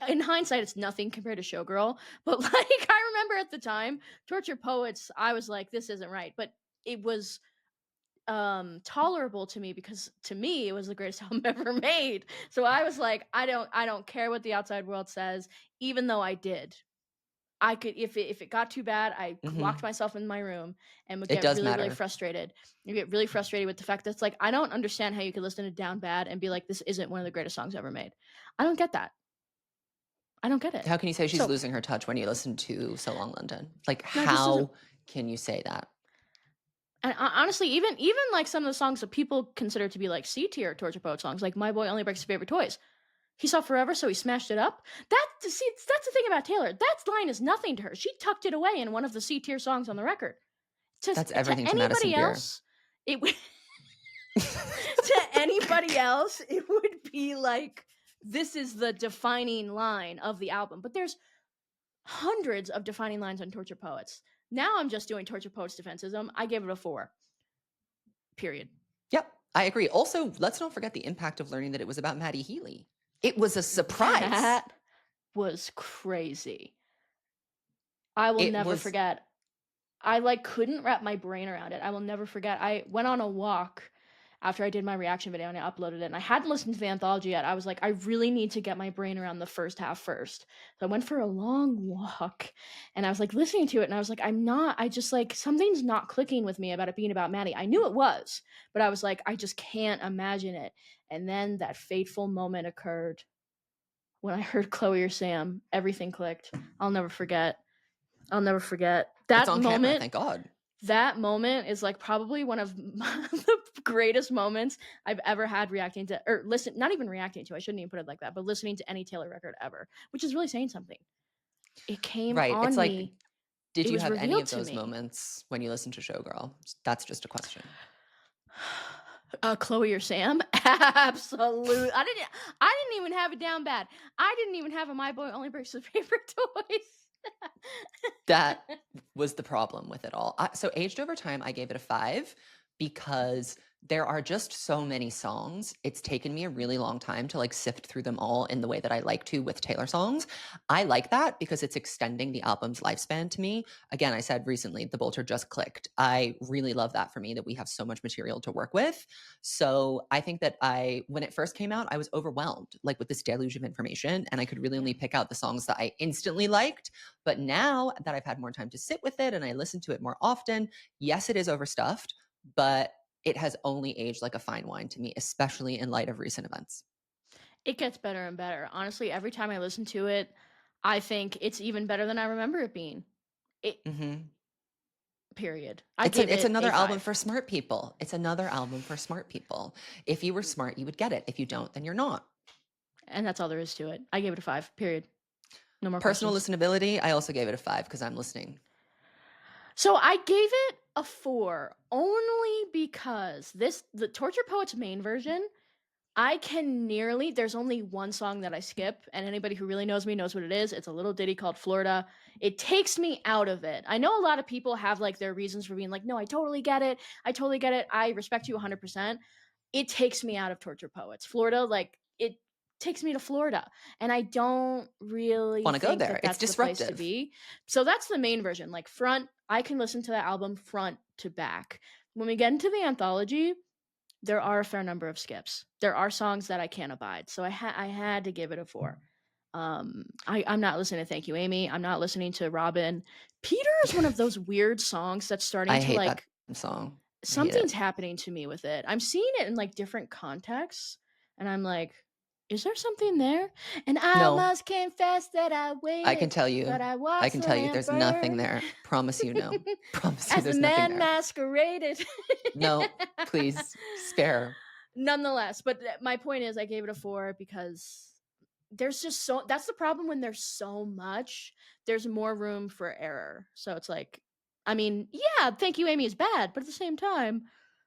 in hindsight, it's nothing compared to Showgirl. But like, I remember at the time, Torture Poets, I was like, this isn't right. But it was tolerable to me because to me it was the greatest album ever made. So I was like, I don't care what the outside world says, even though I did. I could, if it got too bad, I locked myself in my room and would get really, really frustrated. You get really frustrated with the fact that it's like, I don't understand how you could listen to Down Bad and be like, this isn't one of the greatest songs ever made. I don't get that. I don't get it. How can you say she's losing her touch when you listen to So Long London? Like, No, how can you say that? And honestly, even like some of the songs that people consider to be like C tier Torture Poet songs, like My Boy Only Breaks His Favorite Toys, He saw forever, so he smashed it up. See, that's the thing about Taylor. That line is nothing to her. She tucked it away in one of the C tier songs on the record. That's To everything to Madison anybody Beer. else, it would to anybody else, it would be like this is the defining line of the album. But there's hundreds of defining lines on Torture Poets. Now I'm just doing Torture Poets defensism. I gave it a 4. Period. Yep, I agree. Also, let's not forget the impact of learning that it was about Maddie Healy. It was a surprise. That was crazy. I will never forget. I couldn't wrap my brain around it. I will never forget. I went on a walk after I did my reaction video and I uploaded it. And I hadn't listened to the anthology yet. I was like, I really need to get my brain around the first half first. So I went for a long walk and I was like listening to it and I was like, I just like something's not clicking with me about it being about Maddie. I knew it was, but I was like, I just can't imagine it. And then that fateful moment occurred when I heard Chloe or Sam. Everything clicked. I'll never forget. That It's on moment. camera, thank God. That moment is like probably one of the greatest moments I've ever had reacting to, or not even reacting to, I shouldn't even put it like that, but listening to any Taylor record ever, which is really saying something. It came Right. on It's like, me. did It you was have any revealed of to those me. moments when you listened to Showgirl? That's just a question. Chloe or Sam? Absolutely. I didn't even have it down bad. I didn't even have a My Boy Only Breaks His Favorite Toys. That was the problem with it all. So aged over time, I gave it a 5 because there are just so many songs. It's taken me a really long time to like sift through them all in the way that I like to with Taylor songs. I like that because it's extending the album's lifespan to me. Again, I said recently, The Bolter just clicked. I really love that for me, that we have so much material to work with. So I think that when it first came out, I was overwhelmed like with this deluge of information and I could really only pick out the songs that I instantly liked. But now that I've had more time to sit with it and I listen to it more often, yes, it is overstuffed, but it has only aged like a fine wine to me, especially in light of recent events. It gets better and better. Honestly, every time I listen to it, I think it's even better than I remember it being. Period. I gave It's it another a album 5. for smart people. It's another album for smart people. If you were smart, you would get it. If you don't, then you're not. And that's all there is to it. I gave it a 5. Period. No more Personal questions. listenability, I also gave it a 5 because I'm listening. So I gave it a 4 only because the Torture Poets main version, there's only one song that I skip, and anybody who really knows me knows what it is. It's a little ditty called Florida. It takes me out of it. I know a lot of people have like their reasons for being like, no, I totally get it. I respect you 100%. It takes me out of Torture Poets. Florida, like, it takes me to Florida. And I don't really Want to go think there? that It's that's the place to disruptive. be. So that's the main version. Like, I can listen to that album front to back. When we get into the anthology, there are a fair number of skips. There are songs that I can't abide. So I had to give it a 4. I'm not listening to Thank You, Amy. I'm not listening to Robin. Peter is one of those weird songs that's starting I to hate that like song. I hate something's it. happening to me with it. I'm seeing it in like different contexts, and I'm like, is there something there? And I No, must confess that I I can waited, tell but you. I I watched can the tell you lamp there's nothing burn there. Promise you no. Promise you as the there's nothing man there. masqueraded. No, please spare. Nonetheless, but my point is, I gave it a 4 because there's just that's the problem when there's so much, there's more room for error. So it's like, I mean, yeah, Thank You, Amy is bad, but at the same time,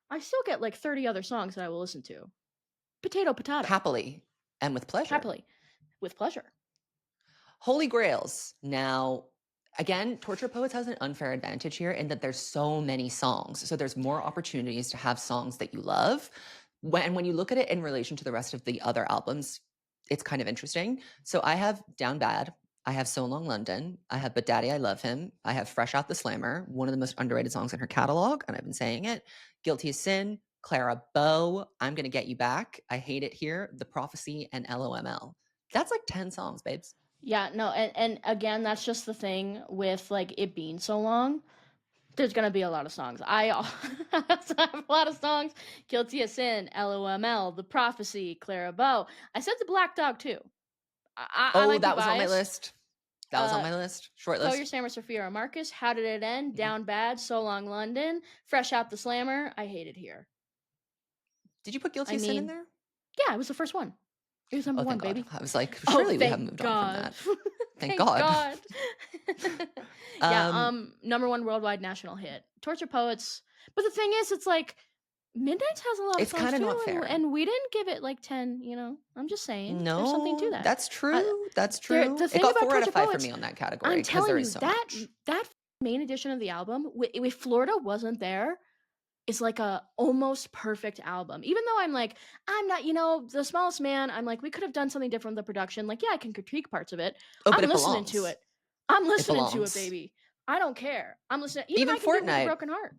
I still get like 30 other songs that I will listen to. Potato. Happily and with pleasure. Happily. With pleasure. Holy Grails. Now, again, Torture Poets has an unfair advantage here in that there's so many songs. So there's more opportunities to have songs that you love. When you look at it in relation to the rest of the other albums, it's kind of interesting. So I have Down Bad. I have So Long London. I have But Daddy, I Love Him. I have Fresh Out the Slammer, one of the most underrated songs in her catalog, and I've been saying it. Guilty as Sin, Clara Bow, I'm Gonna Get You Back, I Hate It Here, The Prophecy, and LOML. That's like 10 songs, babes. Yeah, no, and again, that's just the thing with like it being so long. There's gonna be a lot of songs. I also have a lot of songs. Guilty as Sin, LOML, The Prophecy, Clara Bow. I said The Black Dog too. I Oh, might be that was on my biased. list. That was on my list. Short Chloe or list. Sam or Sophia or Marcus. How Did It End? Mhm. Down Bad, So Long London, Fresh Out the Slammer. I Hate It Here. Did you put Guilty I as Sin in mean, there? yeah, it was the first one. It was number Oh, one, thank God. baby. I was like, Oh, surely we have thank moved on from God. that. Thank Thank God. God. Yeah, Um, number one worldwide national hit. Torture Poets. But the thing is, it's like Midnight's has a lot of it's songs kind of too, not fair. and we didn't give it like 10, you know. I'm just saying. There's something to No, that. that's Uh, true. That's there true. the It thing got about 4 out Torture of 5 for Poets, me on that category I'm because telling there is you, so that much. that main edition of the album, if Florida wasn't there, is like a almost perfect album. Even though I'm like, I'm not, The Smallest Man, I'm like, we could have done something different with the production. Like, yeah, I can critique parts of it. Oh, but I'm it listening to belongs. it. I'm It listening to it, belongs. baby. I don't care. I'm listening. Even Even I can do it with a Fortnite. broken heart.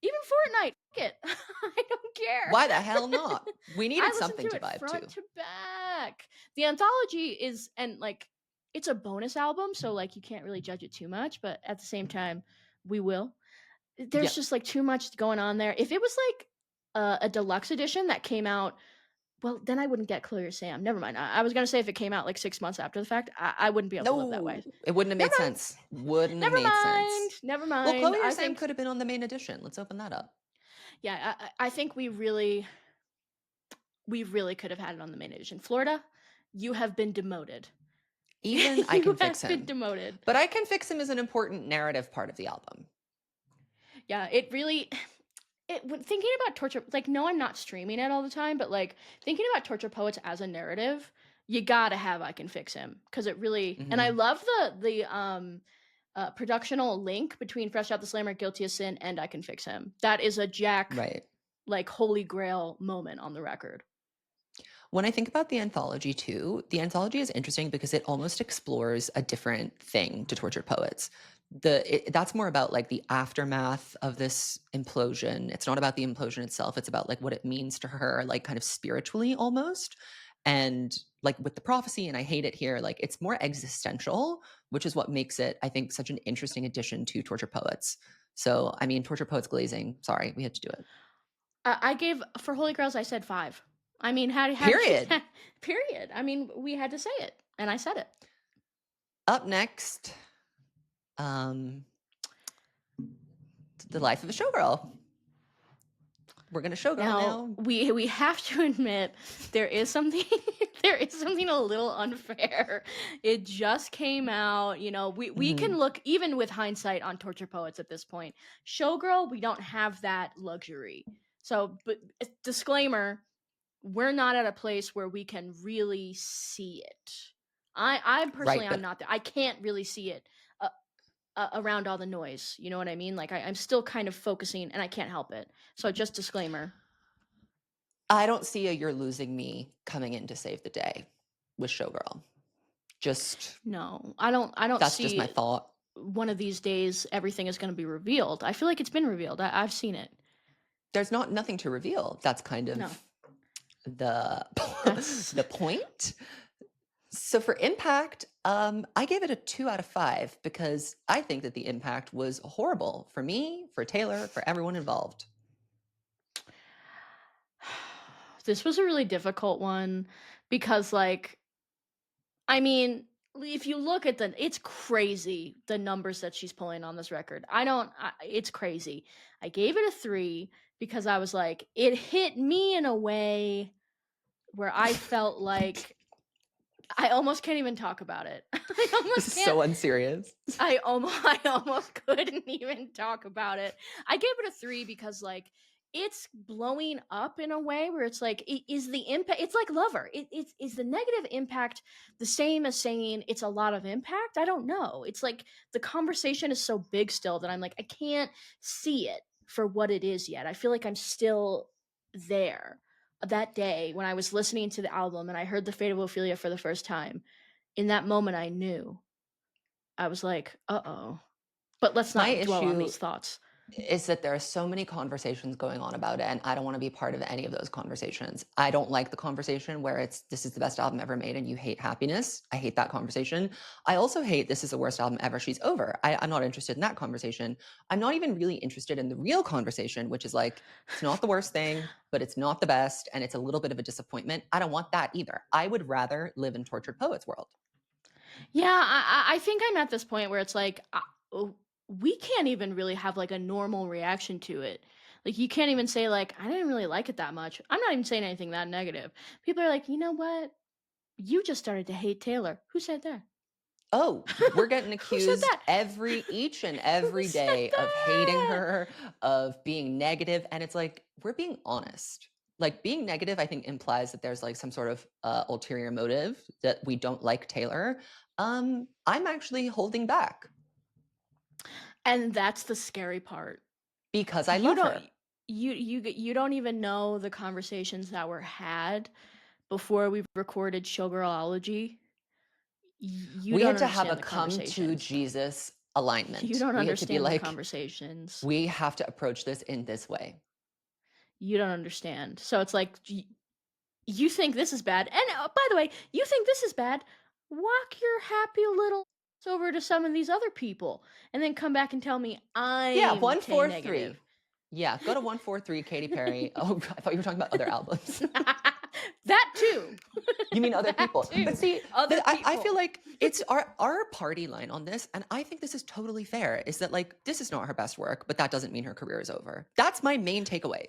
Even Fortnite, fuck it. I don't care. Why the hell not? We I needed listen something to to it vibe front to. to back. The anthology is, and like, it's a bonus album, so like you can't really judge it too much, but at the same time, we will. Yeah. There's just like too much going on there. If it was like a deluxe edition that came out, well, then I wouldn't get Chloe or Sam. Never mind. I was gonna say if it came out like 6 months after the fact, I wouldn't be able to live that No, way. it wouldn't have Never made mind. sense. Wouldn't have Never made mind. sense. Never Well, mind. Chloe or I Sam think, could have been on the main edition. Let's open that up. yeah, I think we really could have had it on the main edition. Florida, you have been demoted. Even I You can fix have been him. demoted. But I Can Fix Him is an important narrative part of the album. Yeah, it really. Thinking about torture, like, no, I'm not streaming it all the time, but like thinking about Torture Poets as a narrative, you gotta have I Can Fix Him because it really. And I Hmm. love the productional link between Fresh Out the Slammer, Guilty of Sin, and I Can Fix Him. That is a Jack Right. like holy grail moment on the record. When I think about the anthology too, the anthology is interesting because it almost explores a different thing to Tortured Poets. That's more about like the aftermath of this implosion. It's not about the implosion itself. It's about like what it means to her, like kind of spiritually almost. And like with the prophecy, and I hate it here, like it's more existential, which is what makes it, I think, such an interesting addition to Tortured Poets. So, I mean, Tortured Poets Glazing, sorry, we had to do it. I gave for Holy Grails. I said 5. I mean, how do you? Period. Period. I mean, we had to say it, and I said it. Up next, um, the life of a showgirl. We're gonna showgirl Now now. we have to admit there is something there is something a little unfair. It just came out, we Hmm. can look even with hindsight on Torture Poets at this point. Showgirl, we don't have that luxury. So, but disclaimer, we're not at a place where we can really see it. I personally Right, I'm but not there. I can't really see it. Around all the noise, you know what I mean? Like I'm still kind of focusing, and I can't help it. So just disclaimer. I don't see a "you're losing me" coming in to save the day with showgirl. Just No, I don't that's just my see thought. one of these days everything is going to be revealed. I feel like it's been revealed. I've seen it. There's not nothing to reveal. That's kind No, of the that's the point. So for impact, I gave it a 2 out of 5 because I think that the impact was horrible for me, for Taylor, for everyone involved. this was a really difficult one because like I mean, if you look at it's crazy the numbers that she's pulling on this record. It's crazy. I gave it a 3 because I was like it hit me in a way where I felt like I almost can't even talk about it. I This almost is can't. so unserious. I almost couldn't even talk about it. I gave it a 3 because like it's blowing up in a way where it's like is the impact, it's like Lover. It's is the negative impact the same as saying it's a lot of impact? I don't know. It's like the conversation is so big still that I'm like I can't see it for what it is yet. I feel like I'm still there. That day when I was listening to the album and I heard The Fate of Ophelia for the first time, in that moment I knew. I was like, "Uh-oh." But let's My not dwell on issue these thoughts. is that there are so many conversations going on about it, and I don't want to be part of any of those conversations. I don't like the conversation where it's "this is the best album ever made" and you hate Happiness. I hate that conversation. I also hate "this is the worst album ever, she's over." I'm not interested in that conversation. I'm not even really interested in the real conversation, which is like, it's not the worst thing, but it's not the best, and it's a little bit of a disappointment. I don't want that either. I would rather live in Tortured Poets world. Yeah, I think I'm at this point where it's like we can't even really have like a normal reaction to it. Like you can't even say like I didn't really like it that much. I'm not even saying anything that negative. People are like, "You know what? You just started to hate Taylor. Who said that? Oh, we're getting Who said accused that? each and Who every said day of hating that? her, of being negative, and it's like, we're being honest. Like, being negative, I think, implies that there's like some sort of ulterior motive, that we don't like Taylor. I'm actually holding back And that's the scary part. because I You love don't her. you don't even know the conversations that were had before we recorded Showgirlology. You We don't had to have a understand the come to conversations. Jesus You alignment. don't We had to be understand the like, conversations. we have to approach this in this way. You don't understand. So it's like you think this is bad. And by the way, you think this is bad. Walk your happy little over to some of these other people and then come back and tell me Yeah, I'm K 143. negative. Yeah, go to 143 Katy Perry. Oh, I thought you were talking about other albums. That too. You mean other That people. But too. see, Other I feel people. like it's our party line on this, and I think this is totally fair, is that like, this is not her best work, but that doesn't mean her career is over. That's my main takeaway.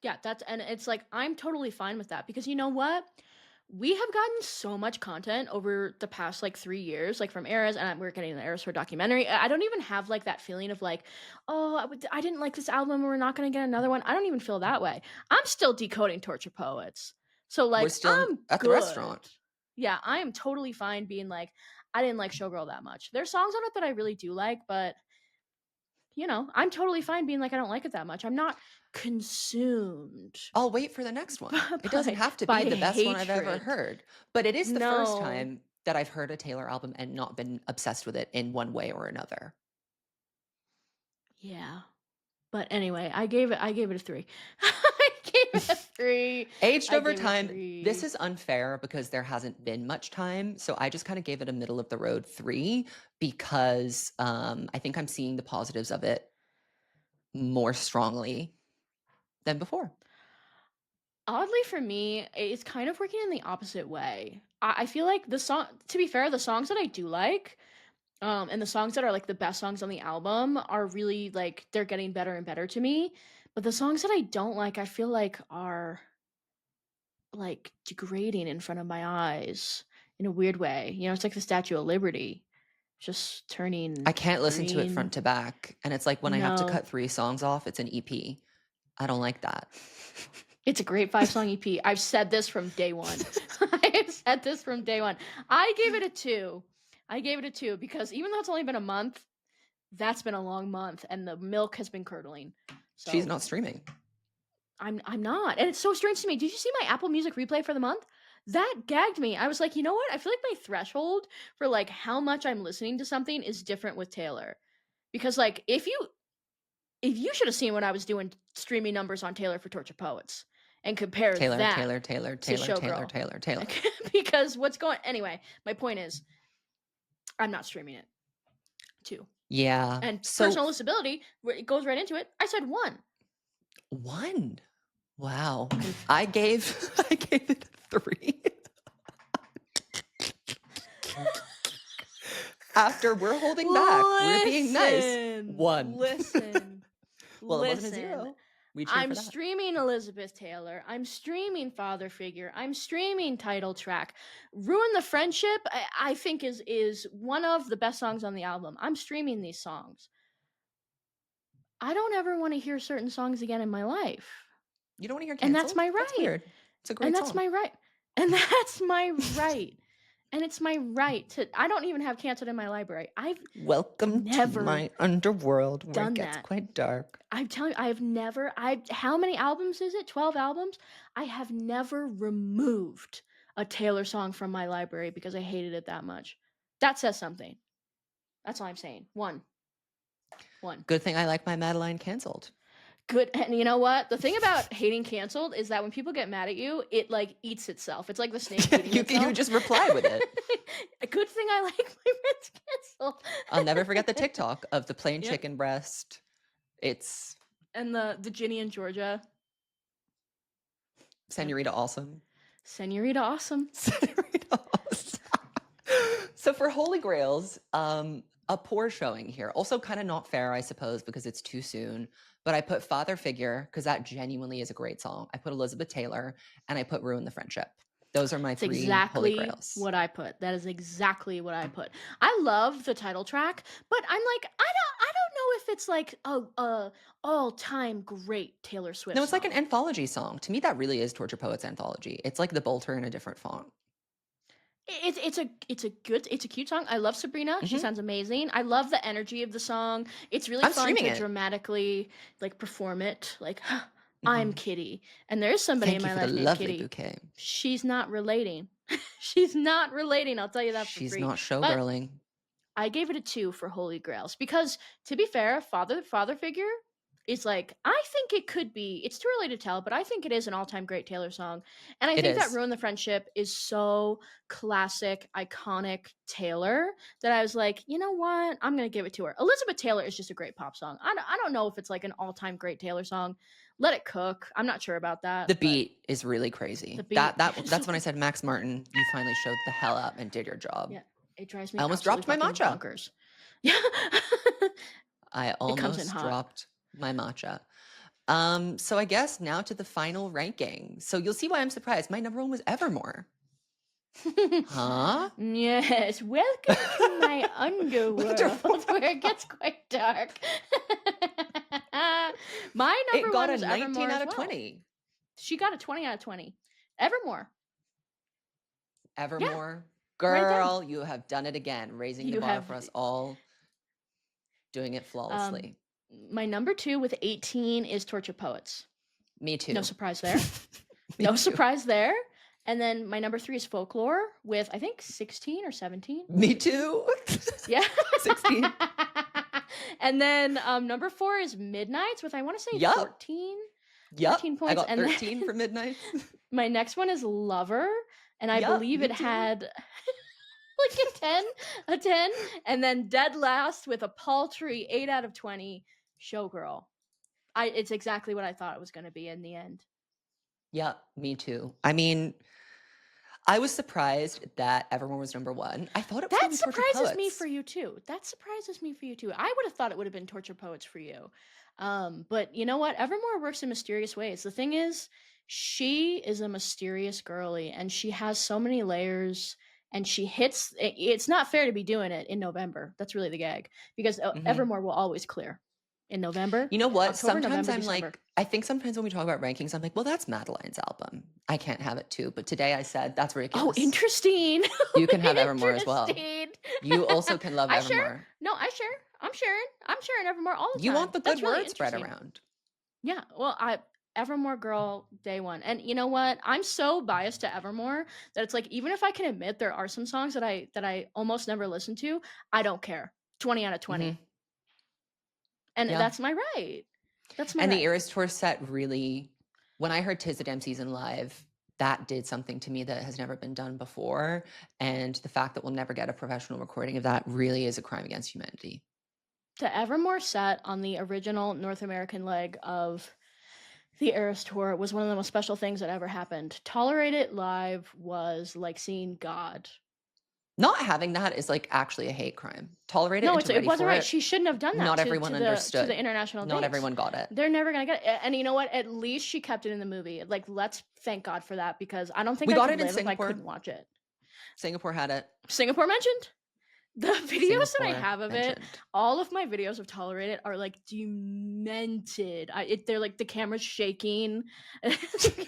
Yeah, and it's like I'm totally fine with that because you know what? We have gotten so much content over the past like 3 years, like from Eras, and we're getting the Eras for documentary. I don't even have like that feeling of like, oh, I didn't like this album, we're not going to get another one. I don't even feel that way. I'm still decoding Torture Poets, so We're like still I'm at the good. restaurant. Yeah, I am totally fine being like, I didn't like Showgirl that much. There's songs on it that I really do like, but I'm totally fine being like I don't like it that much. I'm not consumed I'll wait for the next one. It doesn't by have to by be the best one I've ever hatred. heard, but it is the first No. time that I've heard a Taylor album and not been obsessed with it in one way or another. Yeah. But anyway, I gave it a 3. I gave it a 3. Aged I over gave it a time, this 3. is unfair because there hasn't been much time. So I just kind of gave it a middle of the road 3 because I think I'm seeing the positives of it more strongly than before. Oddly for me, it's kind of working in the opposite way. I feel like the song to be fair, the songs that I do like, and the songs that are like the best songs on the album are really like they're getting better and better to me. But the songs that I don't like, I feel like are like degrading in front of my eyes in a weird way. It's like the Statue of Liberty just I turning can't listen to it front green. to back. And it's like when I have to No, cut 3 songs off, it's an EP. I don't like that. it's a great 5-song EP. I've said this from day one. I've said this from day one. I gave it a 2. I gave it a 2 because even though it's only been a month, that's been a long month and the milk has been curdling. She's So not streaming. I'm not. And it's so strange to me. Did you see my Apple Music replay for the month? That gagged me. I was like, you know what? I feel like my threshold for like how much I'm listening to something is different with Taylor. Because like if you should have seen what I was doing streaming numbers on Taylor for Torture Poets and compare Taylor, that Taylor, Taylor, to Taylor, Taylor, Showgirl. Taylor, Taylor. Because what's going anyway, my point is I'm not streaming it. 2. Yeah. And So personal disability, it goes right into it. I said 1. 1. Wow. I gave I gave it a 3. After we're holding back, we're being nice. 1. Listen. Well, it wasn't a Listen. 0. We cheer I'm for that. streaming Elizabeth Taylor. I'm streaming Father Figure. I'm streaming Title Track. Ruin the Friendship, I think is one of the best songs on the album. I'm streaming these songs. I don't ever want to hear certain songs again in my life. You don't want to hear And that's canceled? my That's right. weird. It's a And great that's song. my right. And that's my right. And it's my right to I don't even have canceled in my library. I've Welcome to never my underworld where done it gets that. quite dark. I'm telling you, how many albums is it? 12 albums? I have never removed a Taylor song from my library because I hated it that much. That says something. That's all I'm saying. One. Good thing I like my Madeline canceled. Good. And you know what? The thing about hating canceled is that when people get mad at you, it like eats itself. It's like the snake eating itself. You just reply with it. A good thing I like my Ritz canceled. I'll never forget the TikTok of the plain Yep. chicken breast. It's And the Ginny and Georgia. Senorita Awesome. Senorita Awesome. Senorita Awesome. So for Holy Grails, a poor showing here. Also kind of not fair, I suppose, because it's too soon. But I put Father Figure because that genuinely is a great song. I put Elizabeth Taylor and I put Ruin the Friendship. Those are my It's 3 holy exactly grails. what I put. That is exactly what I put. I love the title track, but I'm like, I don't know if it's like a all-time great Taylor Swift No, it's like an song. anthology song. To me, that really is Torture Poets anthology. It's like the Bolter in a different font. It's a cute song. I love Sabrina. She Mhm. sounds amazing. I love the energy of the song. It's really I'm fun streaming to it. dramatically like perform it. Like I'm Mhm. Kitty, and there's somebody in Thank you my for the life named lovely Kitty. bouquet. She's not relating. She's not relating. I'll tell you that for She's free. not But showgirling. I gave it a 2 for Holy Grails because, to be fair, father figure is like I think it could be. It's too early to tell, but I think it is an all-time great Taylor song. And I It think that is. Ruin the Friendship is so classic, iconic Taylor that I was like, "You know what? I'm going to give it to her." Elizabeth Taylor is just a great pop song. I don't know if it's like an all-time great Taylor song. Let It Cook. I'm not sure about that, The but beat is really the crazy. beat is That's when I said, Max Martin, you finally showed the hell up and did your job. yeah, it drives I me almost absolutely dropped my fucking matcha. bonkers. Yeah. I It comes in almost hot. dropped my matcha. So I guess now to the final ranking. So you'll see why I'm surprised. My number 1 was Evermore. Huh? Yes, welcome to my underworld Wonderful. where it gets quite dark. My It number got one a was 19 Evermore out as of well. 20. She got a 20 out of 20. Evermore. Yeah, Evermore. right there. Girl, you have done it again, raising the You bar have for us all, doing it um flawlessly. my number 2 with 18 is Torture Poets. Me No too. surprise there. Me No too. surprise there. And then my number 3 is Folklore with I think 16 or 17. Me 16? too. Yeah. 16. And then number 4 is Midnights with I want to say Yup. 14, Yup. 14 I points. got And then 13 for Midnights. my next one is Lover, and I Yup. believe Me it too. had like a 10, and then dead last with a paltry 8 out of 20, Showgirl. It's exactly what I thought it was going to be in the end. Yup. Me too. I mean, I was surprised that Evermore was number 1. I thought it was That going to be Tortured surprises me for Poets. you too. That surprises me for you too. I would have thought it would have been Torture Poets for you. But you know what? Evermore works in mysterious ways. The thing is, she is a mysterious girly and she has so many layers and she hits it's not fair to be doing it in November. That's really the gag because Mhm. Evermore will always clear in November, You know what? October, Sometimes November, I'm December. like, I think sometimes when we talk about rankings, I'm like, well, that's Madeline's album. I can't have it too. But today I said, that's Oh, ridiculous. interesting. You can have Evermore as well. Interesting. You also can love I share. Evermore. No, I share. I'm sharing. I'm sharing Evermore all the You want time. the good That's really word spread interesting. around. Yeah. Well, I Evermore girl day one. And you know what? I'm so biased to Evermore that it's like even if I can admit there are some songs that I almost never listen to, I don't care. 20 out of Hmm. 20. And Yeah. that's my right. That's my And the right. Eras Tour set really, when I heard Tis the Damn Season live, that did something to me that has never been done before. And the fact that we'll never get a professional recording of that really is a crime against humanity. The Evermore set on the original North American leg of the Eras Tour was one of the most special things that ever happened. Tolerate It live was like seeing God. Not having that is like actually a hate crime. Tolerate it No, and to it ready wasn't for right. it. She shouldn't have done that Not to everyone the understood. international Not dates. everyone got it. They're never gonna get it. And you know what? At least she kept it in the movie. Like, let's thank God for that because I don't think We I got could it in live if I Singapore. couldn't watch it. Singapore had it. Singapore mentioned. The videos that I Singapore have of it, mentioned. all of my videos of Tolerate It are like demented. They're like the camera's shaking. You can hear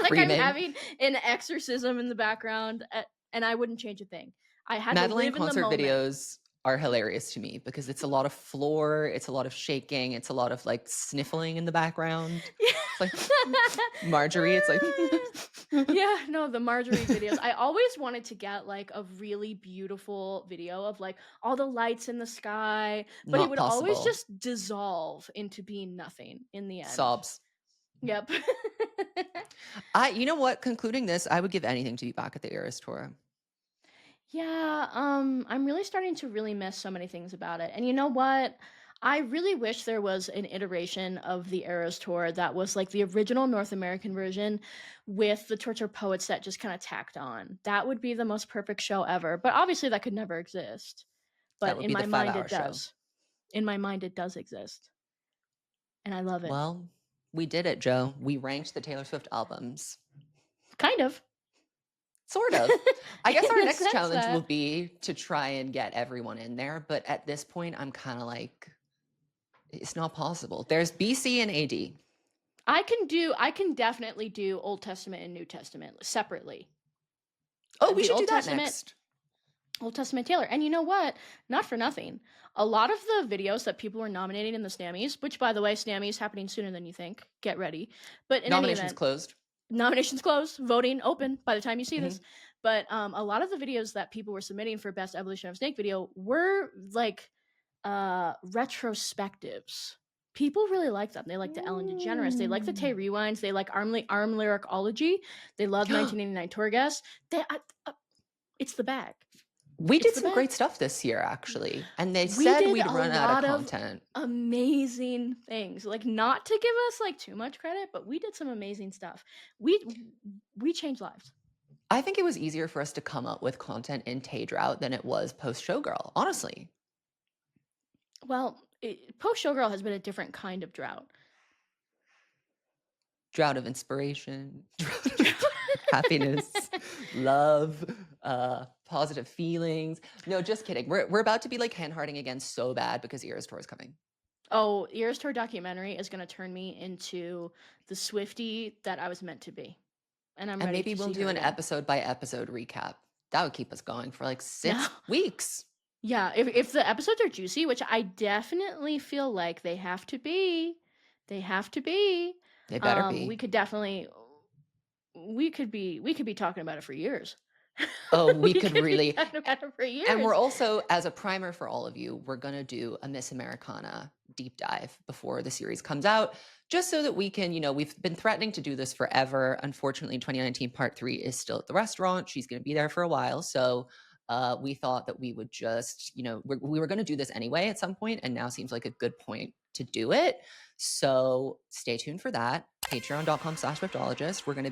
like I'm Screaming. having an exorcism in the background, and I wouldn't change a thing. I had to Madeline live in the concert moment. videos are hilarious to me because it's a lot of floor, it's a lot of shaking, it's a lot of like sniffling in the background. It's like Marjorie, it's like Yeah, no, the Marjorie videos. I always wanted to get like a really beautiful video of like all the lights in the sky, but it not would always possible. just dissolve into being nothing in the end. Sobs. Yep. You know what? Concluding this, I would give anything to be back at the Eras tour. Yeah, I'm really starting to really miss so many things about it. And you know what? I really wish there was an iteration of the Eras Tour that was like the original North American version with the Torture Poets that just kind of tacked on. That would be the most perfect show ever. But obviously that could never exist. That But would in be the my five mind hour it show. does. In my mind it does exist. And I love it. Well, we did it, Joe. We ranked the Taylor Swift albums. Kind of. Sort of. I guess In our the next sense challenge will that be to try and get everyone in there, but at this point, I'm kinda like, it's not possible. There's BC and AD. I can definitely do Old Testament and New Testament separately. Oh, we The should do that next. Old Testament Taylor. And you know what? Not for nothing. A lot of the videos that people were nominating in the Snammies, which by the way, Snammies happening sooner than you think. Get ready. But in any Nominations event, closed. nominations closed, voting open by the time you see this. Mhm. But a lot of the videos that people were submitting for best evolution of snake video were like retrospectives. People really like them. They like the Ellen DeGeneres. They like the Tay Mm. Rewinds. They like Arm Lyricology. They love 1989 Tour Guest. It's the bag. We It's did the some bag. great stuff this year, actually, and they We said did we'd a run out of lot of content. amazing things. Like not to give us like too much credit, but we did some amazing stuff. We changed lives. I think it was easier for us to come up with content in Tay Drought than it was post Showgirl, honestly. Well, post Showgirl has been a different kind of drought. Drought of inspiration, drought of happiness, love, positive feelings. No, just kidding. We're about to be like hand hearting again so bad because EOAS Tour is coming. Oh, Ears Tour documentary is going to turn me into the Swifty that I was meant to be. And I'm And ready maybe to we'll see do her an again. episode by episode recap. That would keep us going for like No. 6 weeks. Yeah, if the episodes are juicy, which I definitely feel like they have to be. They better We be. could definitely we could be talking about it for years. Oh, we We could could be really. talking about it for And we're years. also, as a primer for all of you, we're going to do a Miss Americana deep dive before the series comes out, just so that we can, we've been threatening to do this forever. Unfortunately, 2019 part 3 is still at the restaurant. She's going to be there for a while. So we thought that we would just, we were going to do this anyway at some point, and now seems like a good point to do it. So stay tuned for that. Patreon.com/Swiftologist. There's going to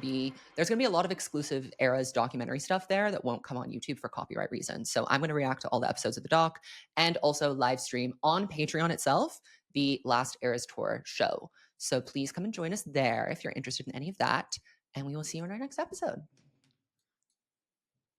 be a lot of exclusive ERAS documentary stuff there that won't come on YouTube for copyright reasons. So I'm going to react to all the episodes of the doc and also live stream on Patreon itself the last ERAS Tour show. So please come and join us there if you're interested in any of that. And we will see you in our next episode.